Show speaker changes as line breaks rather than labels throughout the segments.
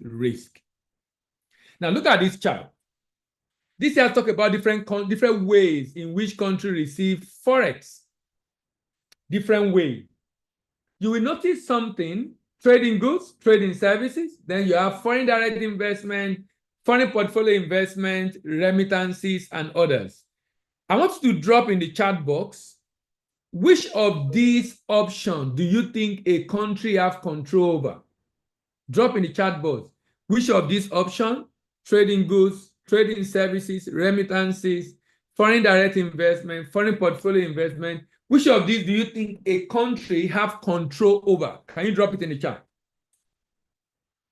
risk. Now look at this chart. This here talk about different ways in which country receive forex. Different way. You will notice something: trading goods, trading services. Then you have foreign direct investment, foreign portfolio investment, remittances, and others. I want you to drop in the chat box, which of these options do you think a country have control over? Drop in the chat box. Which of these options, trading goods, trading services, remittances, foreign direct investment, foreign portfolio investment, which of these do you think a country have control over? Can you drop it in the chat?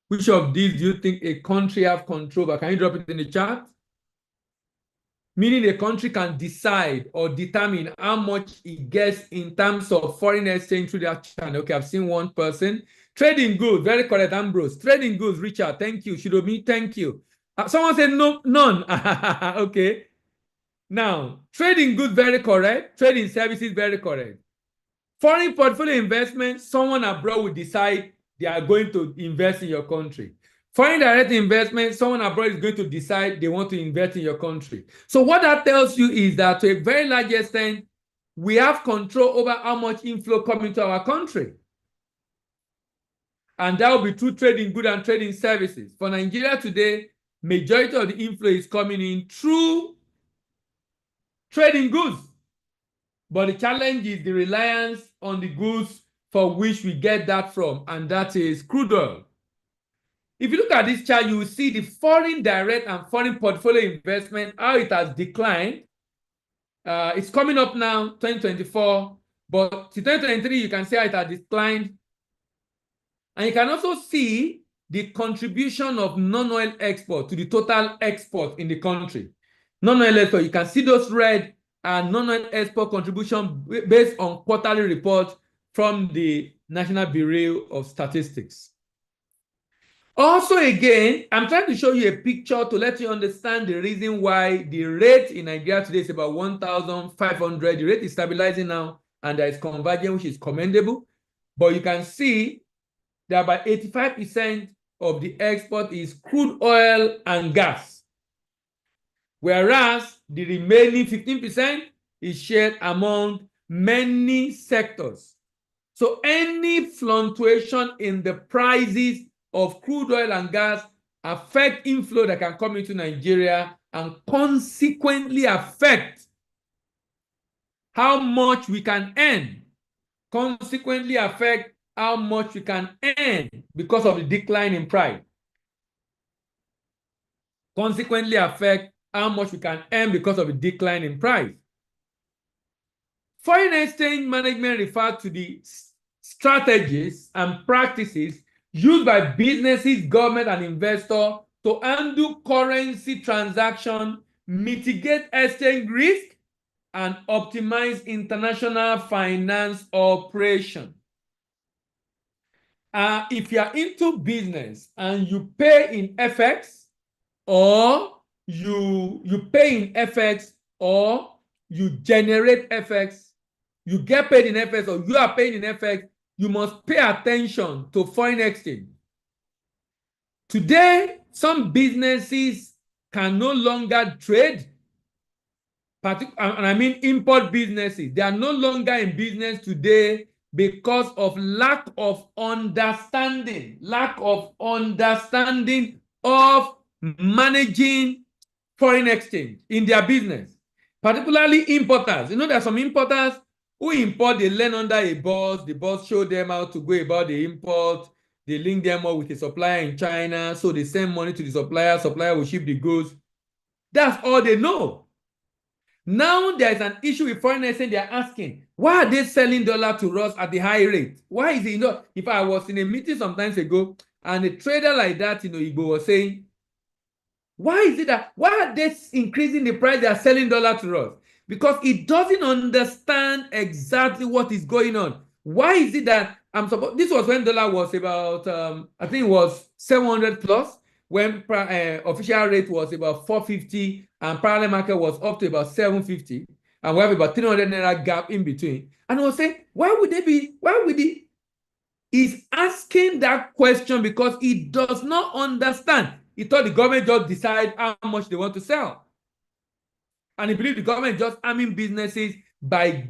Which of these do you think a country have control over? Can you drop it in the chat? Meaning a country can decide or determine how much it gets in terms of foreign exchange through that channel. Okay, I've seen one person. Trading goods, very correct, Ambrose. Trading goods, Richard, thank you. Shidomi, thank you. Someone said no, none. Okay. Now, trading goods, very correct. Trading services, very correct. Foreign portfolio investment, someone abroad will decide they are going to invest in your country. Foreign direct investment, someone abroad is going to decide they want to invest in your country. So what that tells you is that to a very large extent, we have control over how much inflow comes into our country. And that will be through trading goods and trading services. For Nigeria today, majority of the inflow is coming in through trading goods. But the challenge is the reliance on the goods for which we get that from, and that is crude oil. If you look at this chart, you will see the foreign direct and foreign portfolio investment, how it has declined. It's coming up now, 2024, but to 2023, you can see how it has declined. And you can also see the contribution of non-oil export to the total export in the country. Non-oil export, you can see those red and non-oil export contribution based on quarterly reports from the National Bureau of Statistics. Also, again, I'm trying to show you a picture to let you understand the reason why the rate in Nigeria today is about 1,500. The rate is stabilizing now, and there is convergence, which is commendable. But you can see that about 85% of the export is crude oil and gas, whereas the remaining 15% is shared among many sectors. So any fluctuation in the prices of crude oil and gas affect inflow that can come into Nigeria and consequently affect how much we can earn, consequently affect how much we can earn because of the decline in price, consequently affect how much we can earn because of the decline in price. Foreign exchange management refers to the strategies and practices used by businesses, government, and investors to handle currency transaction, mitigate exchange risk, and optimize international finance operation. If you are into business and you pay in FX, or you pay in FX, or you generate FX, you get paid in FX, or you are paying in FX, you must pay attention to foreign exchange. Today, some businesses can no longer trade, and I mean import businesses. They are no longer in business today because of lack of understanding of managing foreign exchange in their business, particularly importers. You know, there are some importers who import, they learn under a boss, the boss show them how to go about the import, they link them up with a supplier in China, so they send money to the supplier, supplier will ship the goods. That's all they know. Now there is an issue with foreign exchange. They are asking, why are they selling dollar to us at the high rate? Why is it, you know, if I was in a meeting some times ago and a trader like that, you know, Igbo was saying, why is it that, why are they increasing the price they are selling dollar to us? Because it doesn't understand exactly what is going on. Why is it that this was when dollar was about, I think it was 700 plus, when official rate was about 450 and parallel market was up to about 750, and we have about 300 naira gap in between. And I was saying, why would the is asking that question because he does not understand. He thought the government just decide how much they want to sell. And he believes the government just arming businesses by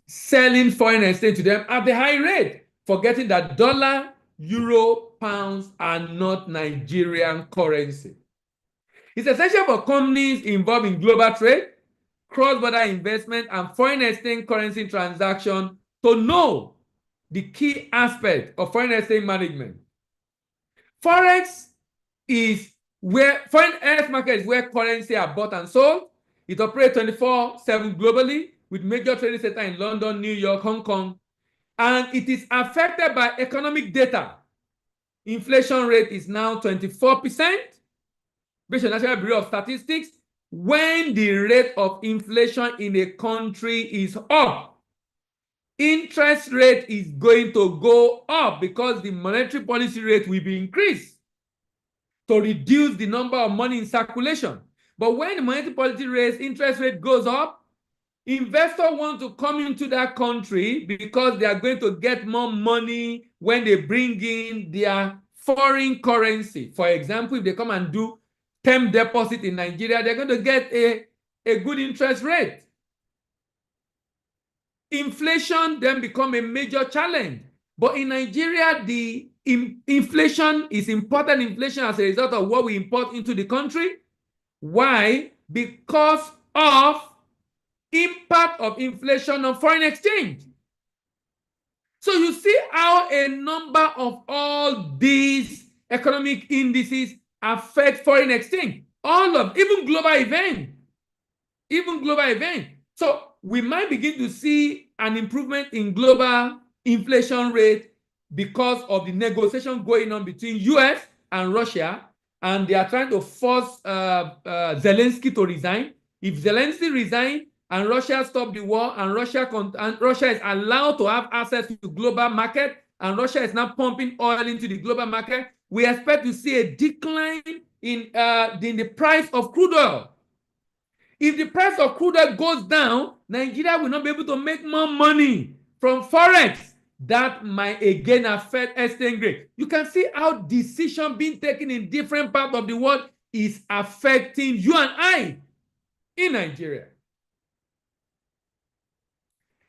selling foreign exchange to them at the high rate, forgetting that dollar, euro, pounds are not Nigerian currency. It's essential for companies involved in global trade, cross-border investment, and foreign exchange currency transaction to know the key aspect of foreign exchange management. Forex is where foreign exchange market is where currency are bought and sold. It operates 24/7 globally with major trading centers in London, New York, Hong Kong, and it is affected by economic data. Inflation rate is now 24%, based on National Bureau of Statistics. When the rate of inflation in a country is up, interest rate is going to go up because the monetary policy rate will be increased to reduce the number of money in circulation. But when the monetary policy rate, interest rate goes up, investors want to come into that country because they are going to get more money when they bring in their foreign currency. For example, if they come and do term deposit in Nigeria, they're going to get a good interest rate. Inflation then become a major challenge. But in Nigeria, the inflation is important inflation as a result of what we import into the country. Why? Because of impact of inflation on foreign exchange. So you see how a number of all these economic indices affect foreign exchange. All of, even global event. So we might begin to see an improvement in global inflation rate because of the negotiation going on between US and Russia, and they are trying to force Zelensky to resign. If Zelensky resigns and Russia stops the war and Russia is allowed to have access to the global market, and Russia is now pumping oil into the global market, we expect to see a decline in the price of crude oil. If the price of crude oil goes down, Nigeria will not be able to make more money from forex. That might again affect exchange rate. You can see how decision being taken in different parts of the world is affecting you and I in Nigeria.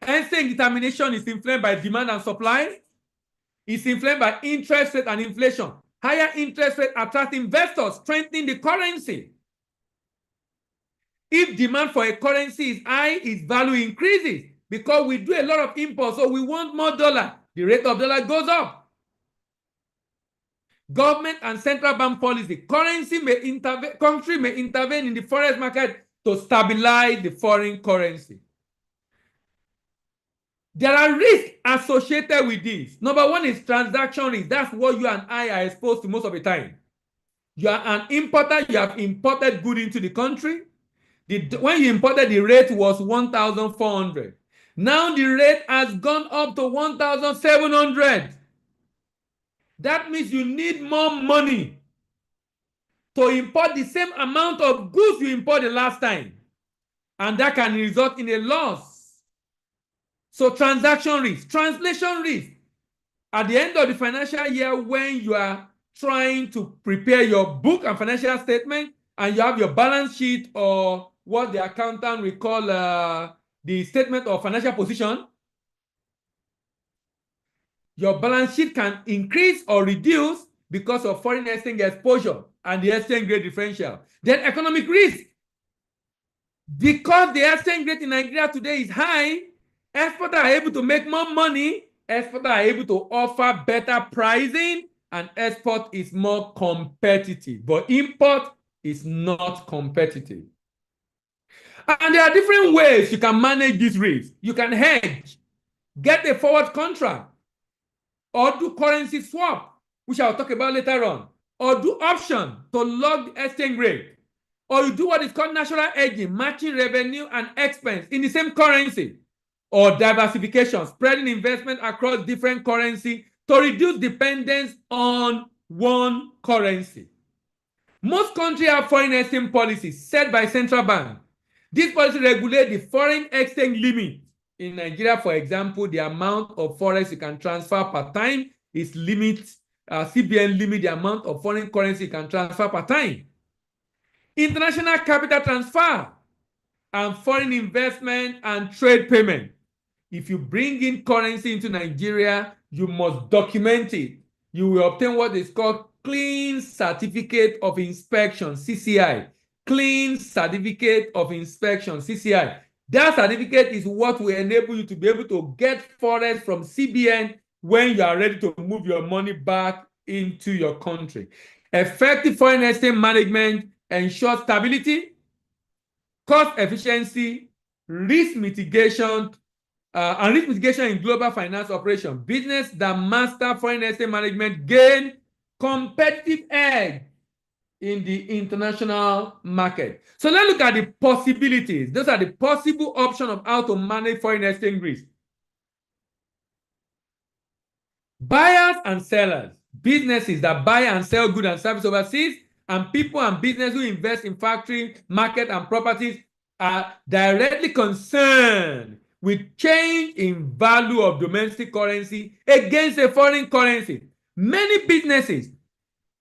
Exchange determination is influenced by demand and supply. It's influenced by interest rate and inflation. Higher interest rate attract investors, strengthening the currency. If demand for a currency is high, its value increases because we do a lot of imports, so we want more dollar. The rate of dollar goes up. Government and central bank policy. Country may intervene in the forex market to stabilize the foreign currency. There are risks associated with this. Number one is transaction risk. That's what you and I are exposed to most of the time. You are an importer. You have imported goods into the country. When you imported, the rate was 1,400. Now the rate has gone up to 1,700. That means you need more money to import the same amount of goods you imported last time. And that can result in a loss. So transaction risk, translation risk. At the end of the financial year, when you are trying to prepare your book and financial statement, and you have your balance sheet or what the accountant will call the statement of financial position, your balance sheet can increase or reduce because of foreign exchange exposure and the exchange rate differential. Then economic risk. Because the exchange rate in Nigeria today is high, exporters are able to make more money, exporters are able to offer better pricing, and export is more competitive. But import is not competitive. And there are different ways you can manage this risk. You can hedge, get a forward contract, or do currency swap, which I'll talk about later on, or do option to lock the exchange rate, or you do what is called natural hedging, matching revenue and expense in the same currency, or diversification, spreading investment across different currency to reduce dependence on one currency. Most countries have foreign exchange policies set by central bank. This policy regulates the foreign exchange limit. In Nigeria, for example, the amount of forex you can transfer per time is CBN limit the amount of foreign currency you can transfer per time. International capital transfer and foreign investment and trade payment. If you bring in currency into Nigeria, you must document it. You will obtain what is called Clean Certificate of Inspection, CCI. Clean Certificate of Inspection, CCI. That certificate is what will enable you to be able to get forex from CBN when you are ready to move your money back into your country. Effective foreign exchange management ensures stability, cost efficiency, risk mitigation, and risk mitigation in global finance operation. Business that master foreign exchange management gain competitive edge in the international market. So let's look at the possibilities. Those are the possible options of how to manage foreign exchange risk. Buyers and sellers, businesses that buy and sell goods and services overseas, and people and business who invest in factory, market, and properties are directly concerned with change in value of domestic currency against a foreign currency. Many businesses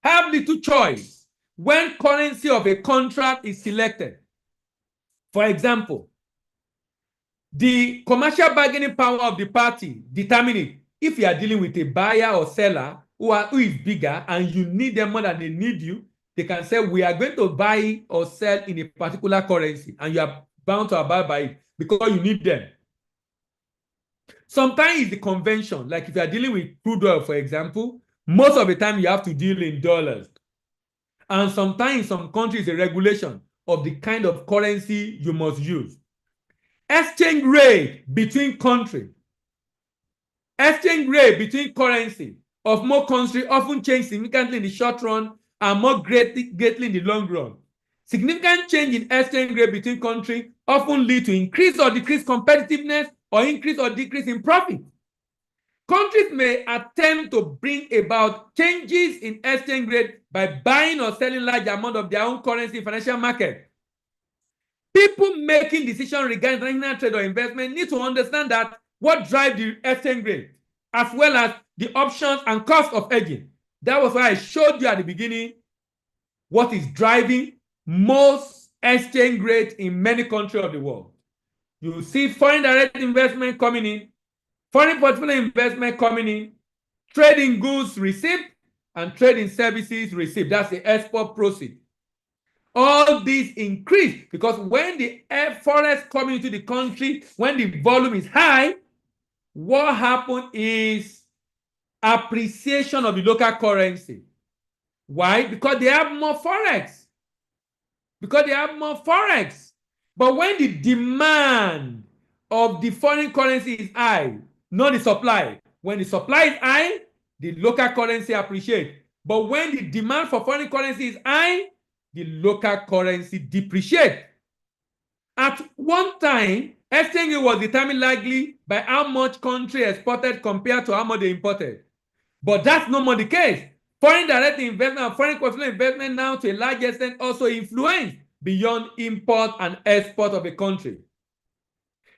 have little choice when currency of a contract is selected. For example, the commercial bargaining power of the party determines it. If you are dealing with a buyer or seller who is bigger and you need them more than they need you, they can say, we are going to buy or sell in a particular currency, and you are bound to abide by it because you need them. Sometimes it's the convention, like if you are dealing with crude oil, for example, most of the time you have to deal in dollars. And sometimes in some countries, a regulation of the kind of currency you must use. Exchange rate between countries. Exchange rate between currency of more countries often change significantly in the short run and more greatly in the long run. Significant change in exchange rate between countries often lead to increase or decrease competitiveness or increase or decrease in profit. Countries may attempt to bring about changes in exchange rate by buying or selling large amounts of their own currency in financial market. People making decisions regarding international trade or investment need to understand that what drives the exchange rate, as well as the options and cost of hedging. That was why I showed you at the beginning what is driving most exchange rate in many countries of the world. You see foreign direct investment coming in, foreign portfolio investment coming in, trade in goods received, and trade in services received. That's the export proceed. All these increase because when the forex coming into the country, when the volume is high, what happens is appreciation of the local currency. Why? Because they have more forex. But when the demand of the foreign currency is high, not the supply. When the supply is high, the local currency appreciates. But when the demand for foreign currency is high, the local currency depreciates. At one time, exchange rate was determined largely by how much country exported compared to how much they imported. But that's no more the case. Foreign direct investment and foreign portfolio investment now to a large extent also influence beyond import and export of a country.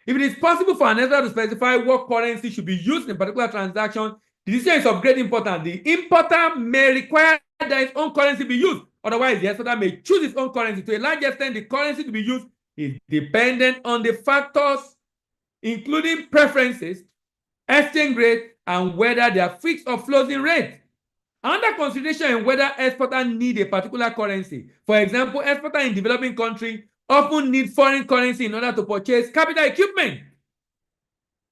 If it is possible for an exporter to specify what currency should be used in a particular transaction, the decision is of great importance. The importer may require that his own currency be used. Otherwise, the exporter may choose his own currency. To a large extent, the currency to be used is dependent on the factors including preferences, exchange rate, and whether they are fixed or floating rate. Under consideration in whether exporters need a particular currency. For example, exporters in developing countries often need foreign currency in order to purchase capital equipment.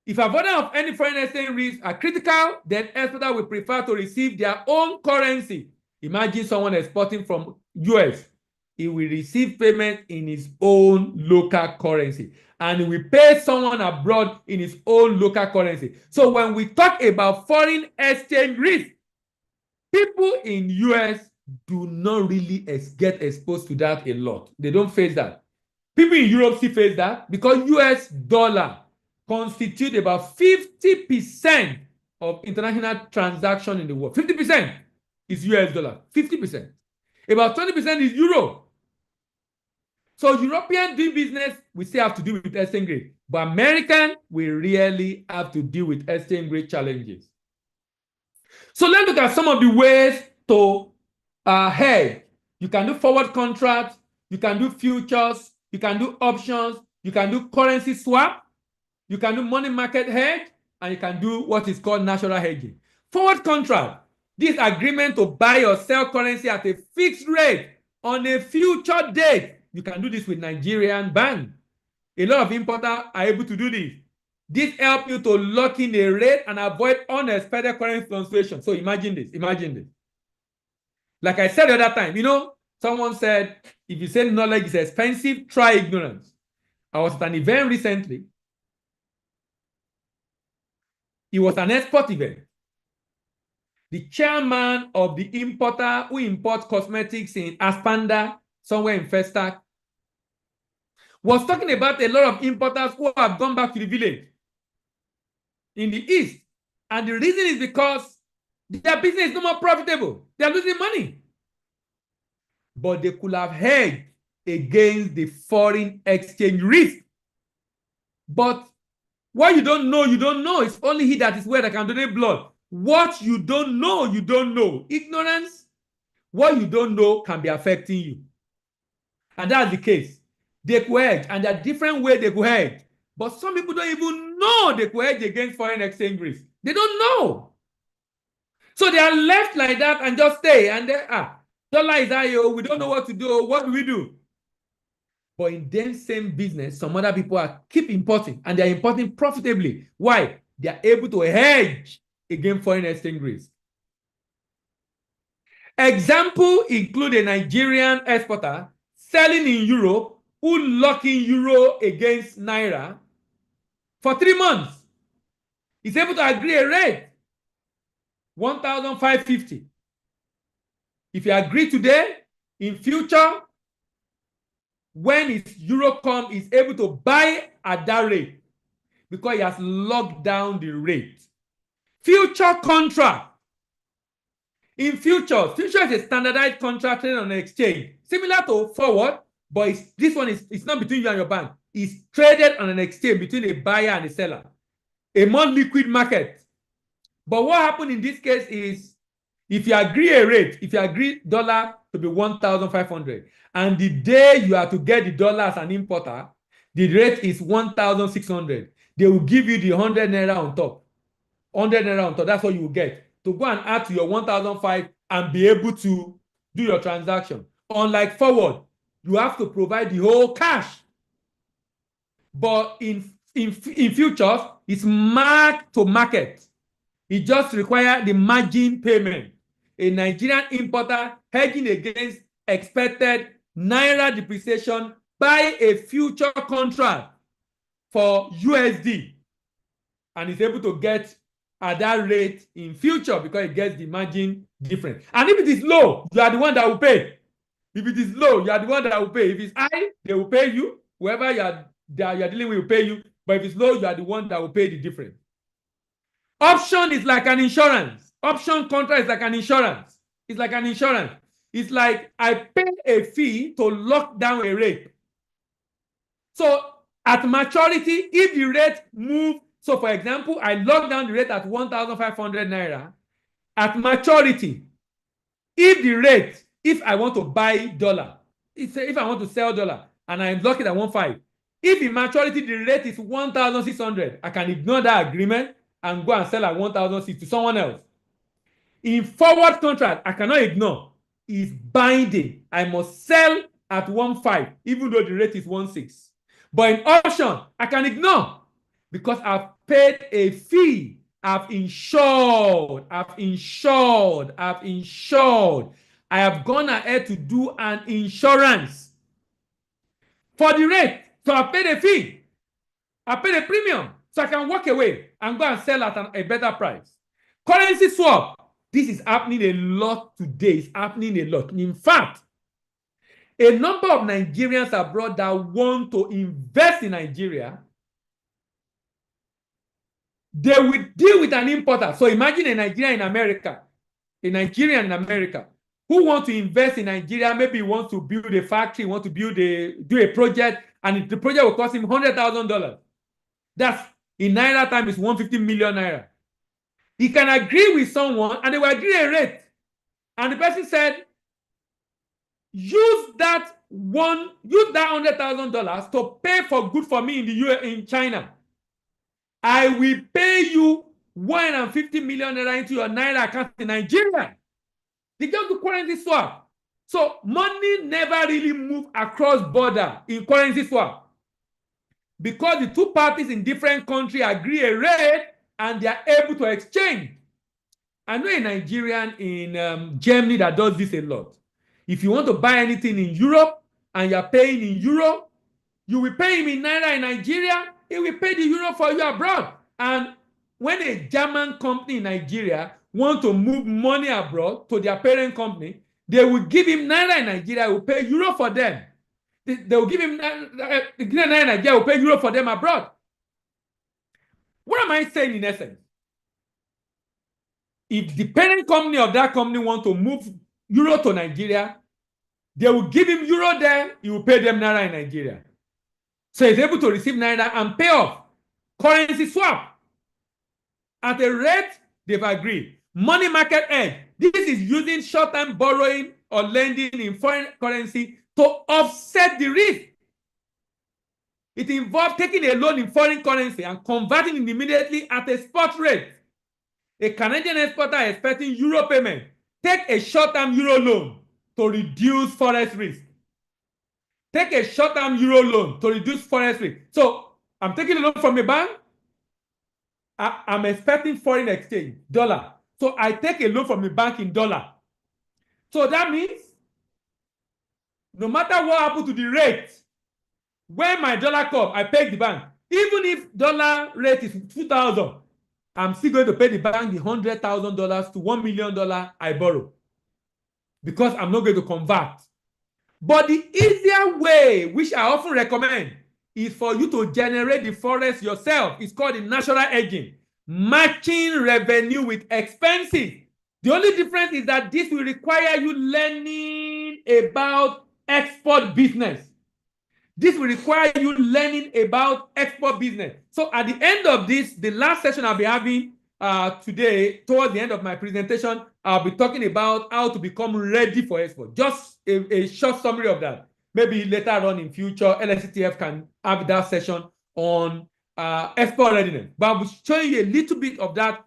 If avoidance of any foreign exchange risks are critical, then exporters will prefer to receive their own currency. Imagine someone exporting from US. He will receive payment in his own local currency, and he will pay someone abroad in his own local currency. So when we talk about foreign exchange risk, people in US do not really get exposed to that a lot. They don't face that. People in Europe still face that because US dollar constitute about 50% of international transaction in the world. 50% is US dollar, 50%. About 20% is euro. So Europeans doing business, we still have to deal with exchange rate. But American, we really have to deal with exchange rate challenges. So let's look at some of the ways to hedge. You can do forward contracts, you can do futures, you can do options, you can do currency swap, you can do money market hedge, and you can do what is called natural hedging. Forward contract, this agreement to buy or sell currency at a fixed rate on a future date. You can do this with Nigerian bank. A lot of importers are able to do this. This helps you to lock in a rate and avoid unexpected currency fluctuation. So imagine this, imagine this. Like I said the other time, someone said, if you say knowledge is expensive, try ignorance. I was at an event recently. It was an export event. The chairman of the importer who imports cosmetics in Aspanda, somewhere in Festac, was talking about a lot of importers who have gone back to the village in the east. And the reason is because their business is no more profitable. They are losing money. But they could have hedged against the foreign exchange risk. But what you don't know, you don't know. It's only he that is where that can donate blood. What you don't know, you don't know. Ignorance, what you don't know can be affecting you. And that's the case. They could hedge, and there are different ways they could hedge. But some people don't even know they could hedge against foreign exchange risk. They don't know. So they are left like that and just stay. And they dollar is high, we don't know what to do. What do we do? But in them same business, some other people keep importing, and they're importing profitably. Why? They are able to hedge against foreign exchange risk. Example include a Nigerian exporter selling in Europe who lock in euro against naira for 3 months. He's able to agree a rate 1,550. If you agree today, in future, when his euro come, he's able to buy at that rate because he has locked down the rate. Future contract. In future is a standardized contract traded on an exchange, similar to forward, but this one is not between you and your bank. It's traded on an exchange between a buyer and a seller, a more liquid market. But what happened in this case is, if you agree a rate, if you agree dollar to be 1,500, and the day you are to get the dollar as an importer, the rate is 1,600, they will give you the 100 naira on top. 100 naira on top, that's what you will get to go and add to your 1,500 and be able to do your transaction. Unlike forward, you have to provide the whole cash. But in futures, it's mark to market. It just requires the margin payment. A Nigerian importer hedging against expected naira depreciation by a future contract for USD, and is able to get at that rate in future because it gets the margin different. And if it is low, you are the one that will pay. If it is low, you are the one that will pay. If it's high, they will pay you. Whoever you are dealing with will pay you. But if it's low, you are the one that will pay the difference. Option is like an insurance. Option contract is like an insurance. It's like an insurance. It's like I pay a fee to lock down a rate. So at maturity, if the rate moves, so for example, I lock down the rate at 1,500 naira. At maturity, if I want to buy dollar, if I want to sell dollar, and I lock it at 1,500, if in maturity the rate is 1,600, I can ignore that agreement and go and sell at 1,600 to someone else. In forward contract, I cannot ignore. It's binding. I must sell at 1,500, even though the rate is 1,600. But in option, I can ignore because I've paid a fee. I've insured. I have gone ahead to do an insurance for the rate. So I paid a fee. I paid a premium. So I can walk away and go and sell at a better price. Currency swap. This is happening a lot today. It's happening a lot. In fact, a number of Nigerians abroad that want to invest in Nigeria, they will deal with an importer. So imagine a Nigerian in America, who want to invest in Nigeria. Maybe he wants to build a factory, want to do a project, and the project will cost him $100,000. That's in naira time is 150 million naira. He can agree with someone and they will agree a rate. And the person said, use that $100,000 to pay for good for me in the US, in China. I will pay you 150 million naira into your naira account in Nigeria. They just do currency swap. So money never really move across border in currency swap because the two parties in different countries agree a rate and they are able to exchange. I know a Nigerian in Germany that does this a lot. If you want to buy anything in Europe and you're paying in euro, you will pay him in naira in Nigeria, he will pay the euro for you abroad. And when a German company in Nigeria want to move money abroad to their parent company, they will give him naira in Nigeria, will pay euro for them. They will give him naira in Nigeria, will pay euro for them abroad. What am I saying in essence? If the parent company of that company want to move euro to Nigeria, they will give him euro there, he will pay them naira in Nigeria. So he's able to receive naira and pay off. Currency swap. At a rate they've agreed. Money market edge. This is using short-term borrowing or lending in foreign currency to offset the risk. It involves taking a loan in foreign currency and converting it immediately at a spot rate. A Canadian exporter expecting euro payment. Take a short-term euro loan to reduce forex risk. Take a short-term euro loan to reduce forex risk. So I'm taking a loan from a bank. I'm expecting foreign exchange, dollar. So I take a loan from a bank in dollar. So that means no matter what happens to the rate, when my dollar comes, I pay the bank. Even if dollar rate is 2,000, I'm still going to pay the bank the $100,000 to $1 million I borrow because I'm not going to convert. But the easier way, which I often recommend, is for you to generate the forex yourself. It's called the natural hedging, matching revenue with expenses. The only difference is that this will require you learning about export business. This will require you learning about export business. So at the end of this, the last session I'll be having today, towards the end of my presentation, I'll be talking about how to become ready for export. Just a short summary of that. Maybe later on in future, LSCTF can have that session on export readiness. But I'll be showing you a little bit of that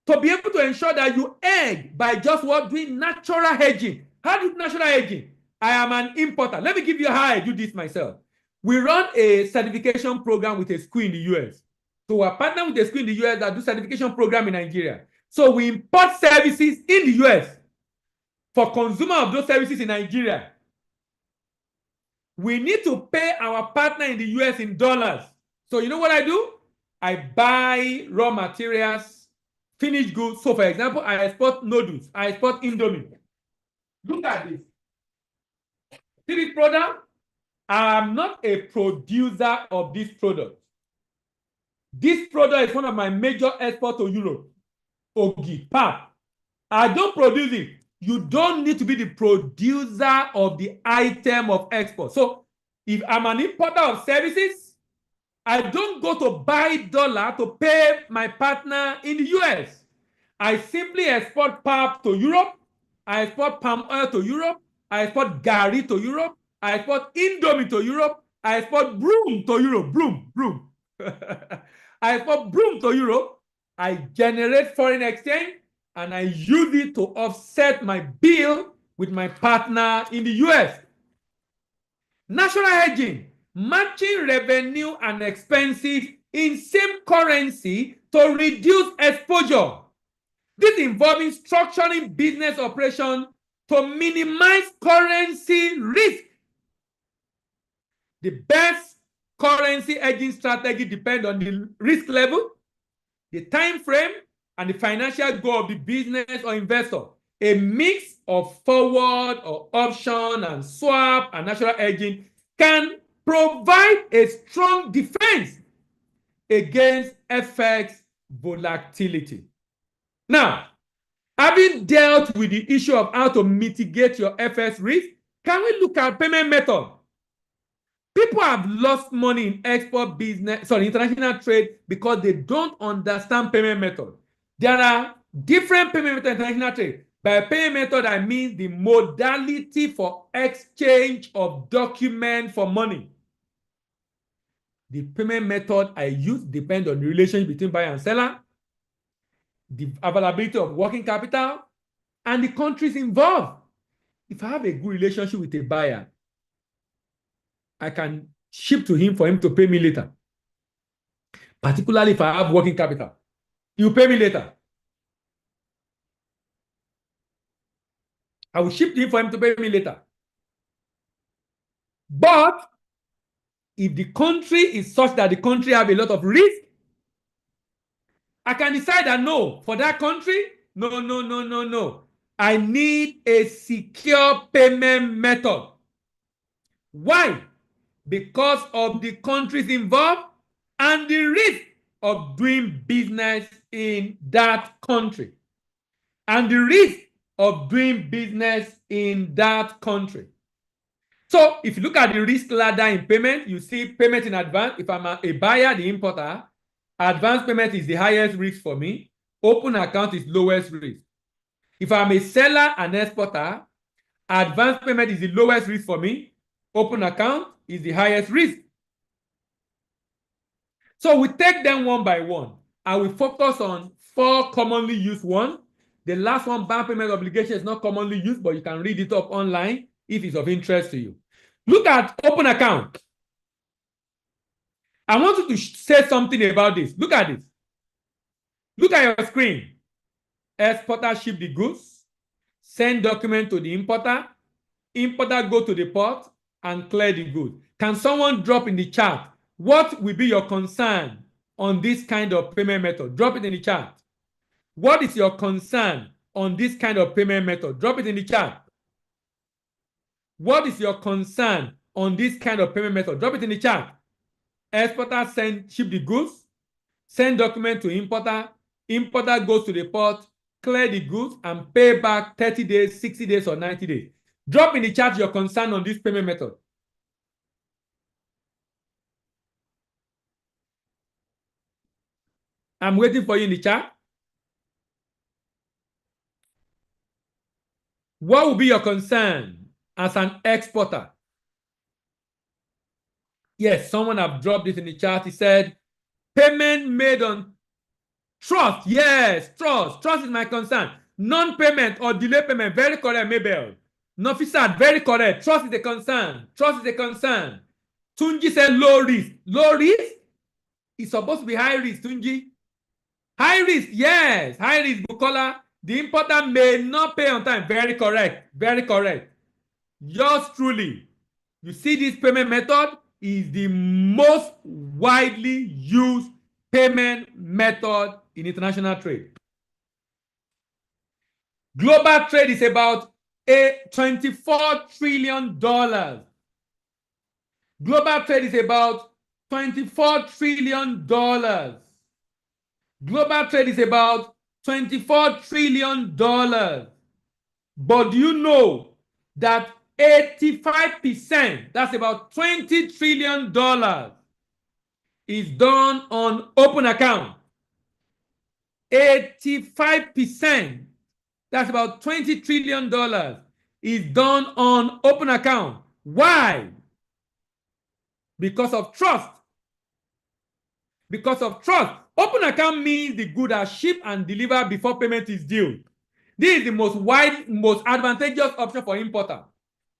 to be able to ensure that you hedge by just doing natural hedging. How do you do natural hedging? I am an importer. Let me give you how I do this myself. We run a certification program with a school in the US. So we're partnered with a school in the US that do certification program in Nigeria. So we import services in the US for consumer of those services in Nigeria. We need to pay our partner in the US in dollars. So you know what I do? I buy raw materials, finished goods. So for example, I export noodles. I export Indomie. Look at this. See this product? I'm not a producer of this product. This product is one of my major exports to Europe. Ogi, pap. I don't produce it. You don't need to be the producer of the item of export. So if I'm an importer of services, I don't go to buy dollar to pay my partner in the US. I simply export pap to Europe. I export palm oil to Europe. I export gari to Europe. I export Indomie to Europe. I export broom to Europe. Broom. I export broom to Europe. I generate foreign exchange and I use it to offset my bill with my partner in the US. Natural hedging, matching revenue and expenses in same currency to reduce exposure. This involving structuring business operations to minimize currency risk. The best currency hedging strategy depends on the risk level, the time frame, and the financial goal of the business or investor. A mix of forward or option and swap and natural hedging can provide a strong defense against FX volatility. Now, having dealt with the issue of how to mitigate your FX risk, can we look at payment method? People have lost money in international trade because they don't understand payment method. There are different payment methods in international trade. By payment method, I mean the modality for exchange of document for money. The payment method I use depends on the relationship between buyer and seller, the availability of working capital, and the countries involved. If I have a good relationship with a buyer, I can ship to him for him to pay me later. Particularly if I have working capital. You pay me later. I will ship to him for him to pay me later. But if the country is such that the country have a lot of risk, I can decide that no, for that country, no. I need a secure payment method. Why? Because of the countries involved and the risk of doing business in that country. And the risk of doing business in that country. So if you look at the risk ladder in payment, you see payment in advance. If I'm a buyer, the importer, advance payment is the highest risk for me. Open account is lowest risk. If I'm a seller and exporter, advance payment is the lowest risk for me. Open account is the highest risk. So we take them one by one. I will focus on 4 commonly used ones. The last one, bank payment obligation, is not commonly used, but you can read it up online if it's of interest to you. Look at open account. I want you to say something about this. Look at this. Look at your screen. Exporter ship the goods, send document to the importer, importer go to the port and clear the goods. Can someone drop in the chat what will be your concern on this kind of payment method? Drop it in the chat. What is your concern on this kind of payment method? Drop it in the chat. What is your concern on this kind of payment method? Drop it in the chat. Exporter ship the goods, send document to importer, importer goes to the port, clear the goods, and pay back 30 days, 60 days, or 90 days. Drop in the chat your concern on this payment method. I'm waiting for you in the chat. What will be your concern as an exporter? Yes, someone have dropped this in the chat. He said, payment made on trust. Yes, trust. Trust is my concern. Non-payment or delay payment. Very correct, Mabel. Nofisat, very correct. Trust is a concern. Trust is a concern. Tunji said low risk. Low risk is supposed to be high risk, Tunji. High risk, yes. High risk, Bukola. The importer may not pay on time. Very correct. Very correct. Yours truly. You see, this payment method is the most widely used payment method in international trade. Global trade is about $24 trillion. Global trade is about $24 trillion. Global trade is about $24 trillion. But do you know that 85%, that's about $20 trillion, is done on open account? 85%, that's about $20 trillion, is done on open account. Why? Because of trust. Because of trust. Open account means the goods are shipped and delivered before payment is due. This is the most advantageous option for importer.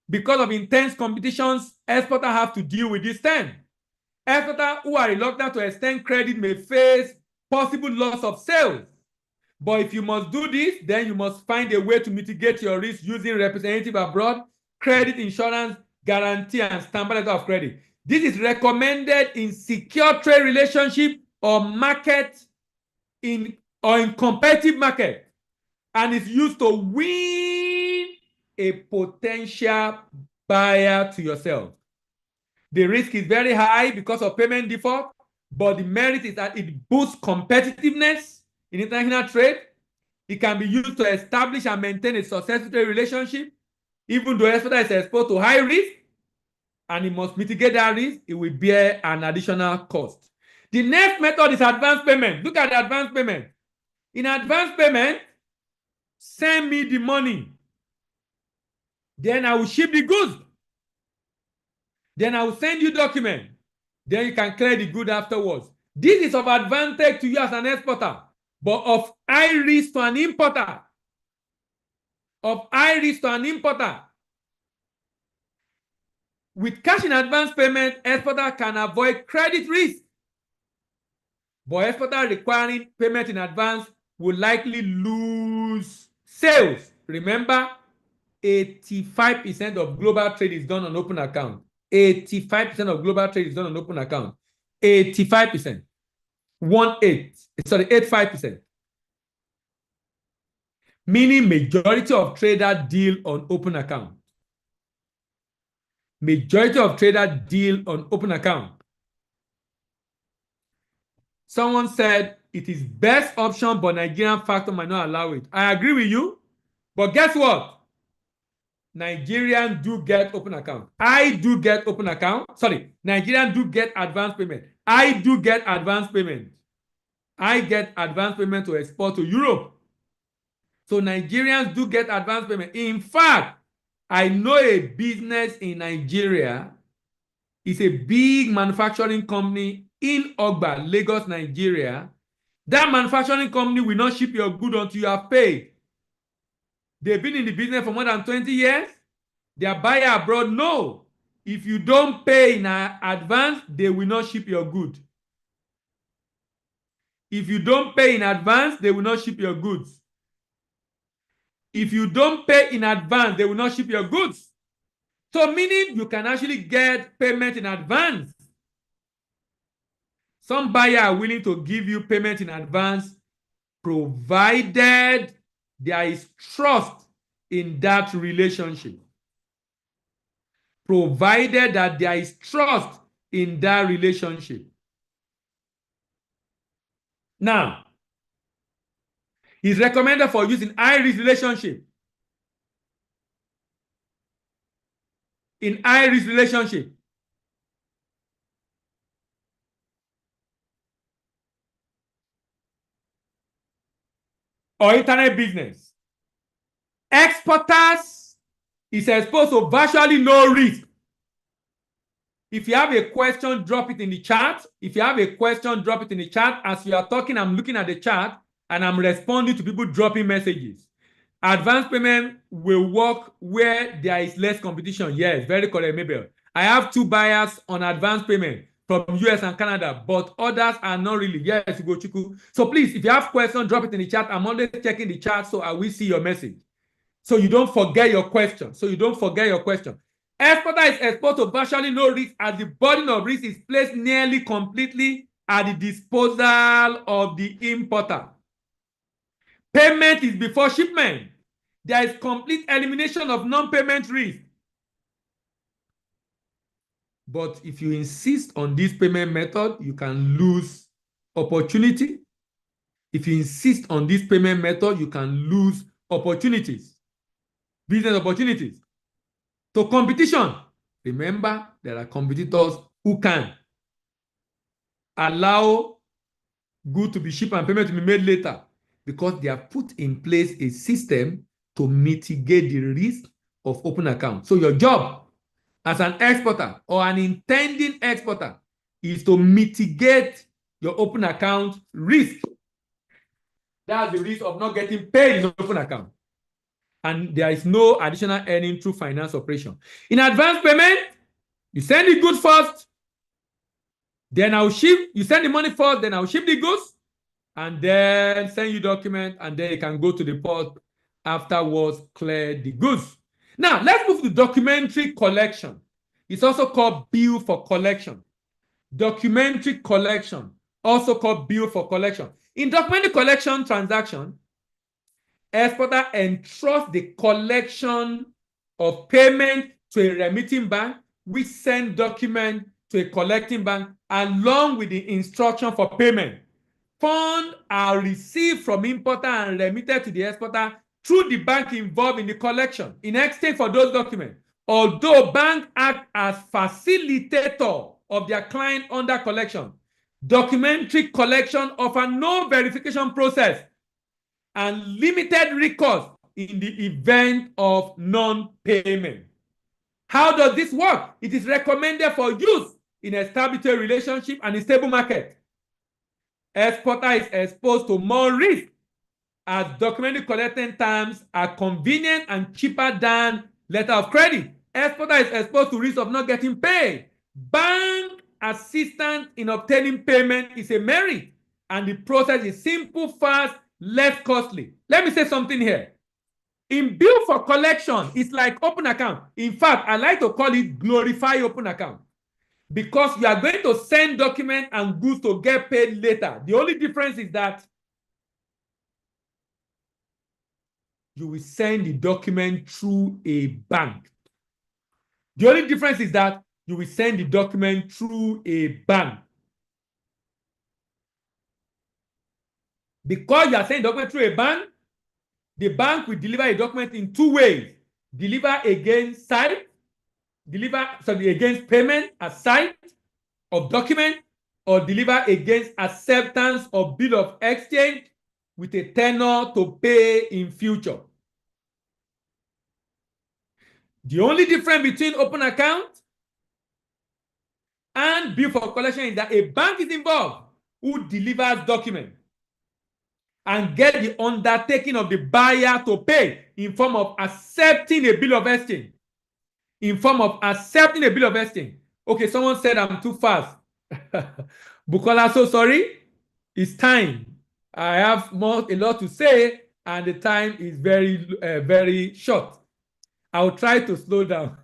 Because of intense competitions, exporters have to deal with this term. Exporters who are reluctant to extend credit may face possible loss of sales. But if you must do this, then you must find a way to mitigate your risk using representative abroad, credit insurance, guarantee, and standby letter of credit. This is recommended in secure trade relationship or market in competitive market, and is used to win a potential buyer to yourself. The risk is very high because of payment default, but the merit is that it boosts competitiveness in international trade. It can be used to establish and maintain a successful trade relationship. Even though exporter is exposed to high risk and he must mitigate that risk, it will bear an additional cost. The next method is advance payment. Look at the advance payment. In advance payment, send me the money. Then I will ship the goods. Then I will send you document. Then you can clear the good afterwards. This is of advantage to you as an exporter, but of high risk to an importer. Of high risk to an importer. With cash in advance payment, exporter can avoid credit risk. But exporter requiring payment in advance will likely lose sales. Remember, 85% of global trade is done on open account. 85% of global trade is done on open account. 85%. 85%. Meaning majority of trader deal on open account. Majority of trader deal on open account. Someone said it is best option, but Nigerian factor might not allow it. I agree with you, but guess what? Nigerians do get open account. I do get open account. Sorry, Nigerians do get advance payment. I do get advance payment. I get advance payment to export to Europe. So Nigerians do get advance payment. In fact, I know a business in Nigeria. It's a big manufacturing company in Ogba, Lagos, Nigeria. That manufacturing company will not ship your good until you have paid. They've been in the business for more than 20 years. Their buyer abroad know if you don't pay in advance, they will not ship your good. If you don't pay in advance, they will not ship your goods. If you don't pay in advance, they will not ship your goods. So meaning you can actually get payment in advance. Some buyers are willing to give you payment in advance provided there is trust in that relationship. Provided that there is trust in that relationship. Now, it's recommended for use in high-risk relationship. In high-risk relationship. Or internet business. Exporters is exposed to virtually no risk. If you have a question, drop it in the chat. If you have a question, drop it in the chat. As you are talking, I'm looking at the chat and I'm responding to people dropping messages. Advance payment will work where there is less competition. Yes, very correct, Mabel. I have 2 buyers on advance payment from US and Canada, but others are not really. Yes, Ugochukwu. So please, if you have questions, drop it in the chat. I'm always checking the chat so I will see your message. So you don't forget your question. Exporter is exposed to virtually no risk as the burden of risk is placed nearly completely at the disposal of the importer. Payment is before shipment. There is complete elimination of non-payment risk. But if you insist on this payment method, you can lose opportunity. If you insist on this payment method, you can lose opportunities, business opportunities. So competition, remember, there are competitors who can allow good to be shipped and payment to be made later because they have put in place a system to mitigate the risk of open account. So your job as an exporter or an intending exporter is to mitigate your open account risk. That's the risk of not getting paid in open account. And there is no additional earning through finance operation. In advance payment, you send the goods first, then I'll ship. You send the money first, then I'll ship the goods, and then send you document, and then you can go to the port afterwards, clear the goods. Now, let's move to documentary collection. It's also called bill for collection. Documentary collection, also called bill for collection. In documentary collection transaction, exporter entrusts the collection of payment to a remitting bank, which send document to a collecting bank along with the instruction for payment. Funds are received from importer and remitted to the exporter through the bank involved in the collection in exchange for those documents. Although bank act as facilitator of their client under collection, documentary collection offer no verification process and limited recourse in the event of non-payment. How does this work? It is recommended for use in establishing a relationship and a stable market. Exporter is exposed to more risk as document collecting terms are convenient and cheaper than letter of credit. Exporter is exposed to risk of not getting paid. Bank assistance in obtaining payment is a merit, and the process is simple, fast, less costly. Let me say something here. In bill for collection, it's like open account. In fact, I like to call it glorify open account, because you are going to send document and goods to get paid later. The only difference is that you will send the document through a bank. The only difference is that you will send the document through a bank. Because you are sending document through a bank, the bank will deliver a document in two ways. Deliver against sight, against payment as sight of document, or deliver against acceptance of bill of exchange with a tenor to pay in future. The only difference between open account and bill for collection is that a bank is involved who delivers document and get the undertaking of the buyer to pay in form of accepting a bill of exchange. Okay, someone said I'm too fast. Bukola, so sorry. It's time. I have a lot to say, and the time is very short. I'll try to slow down.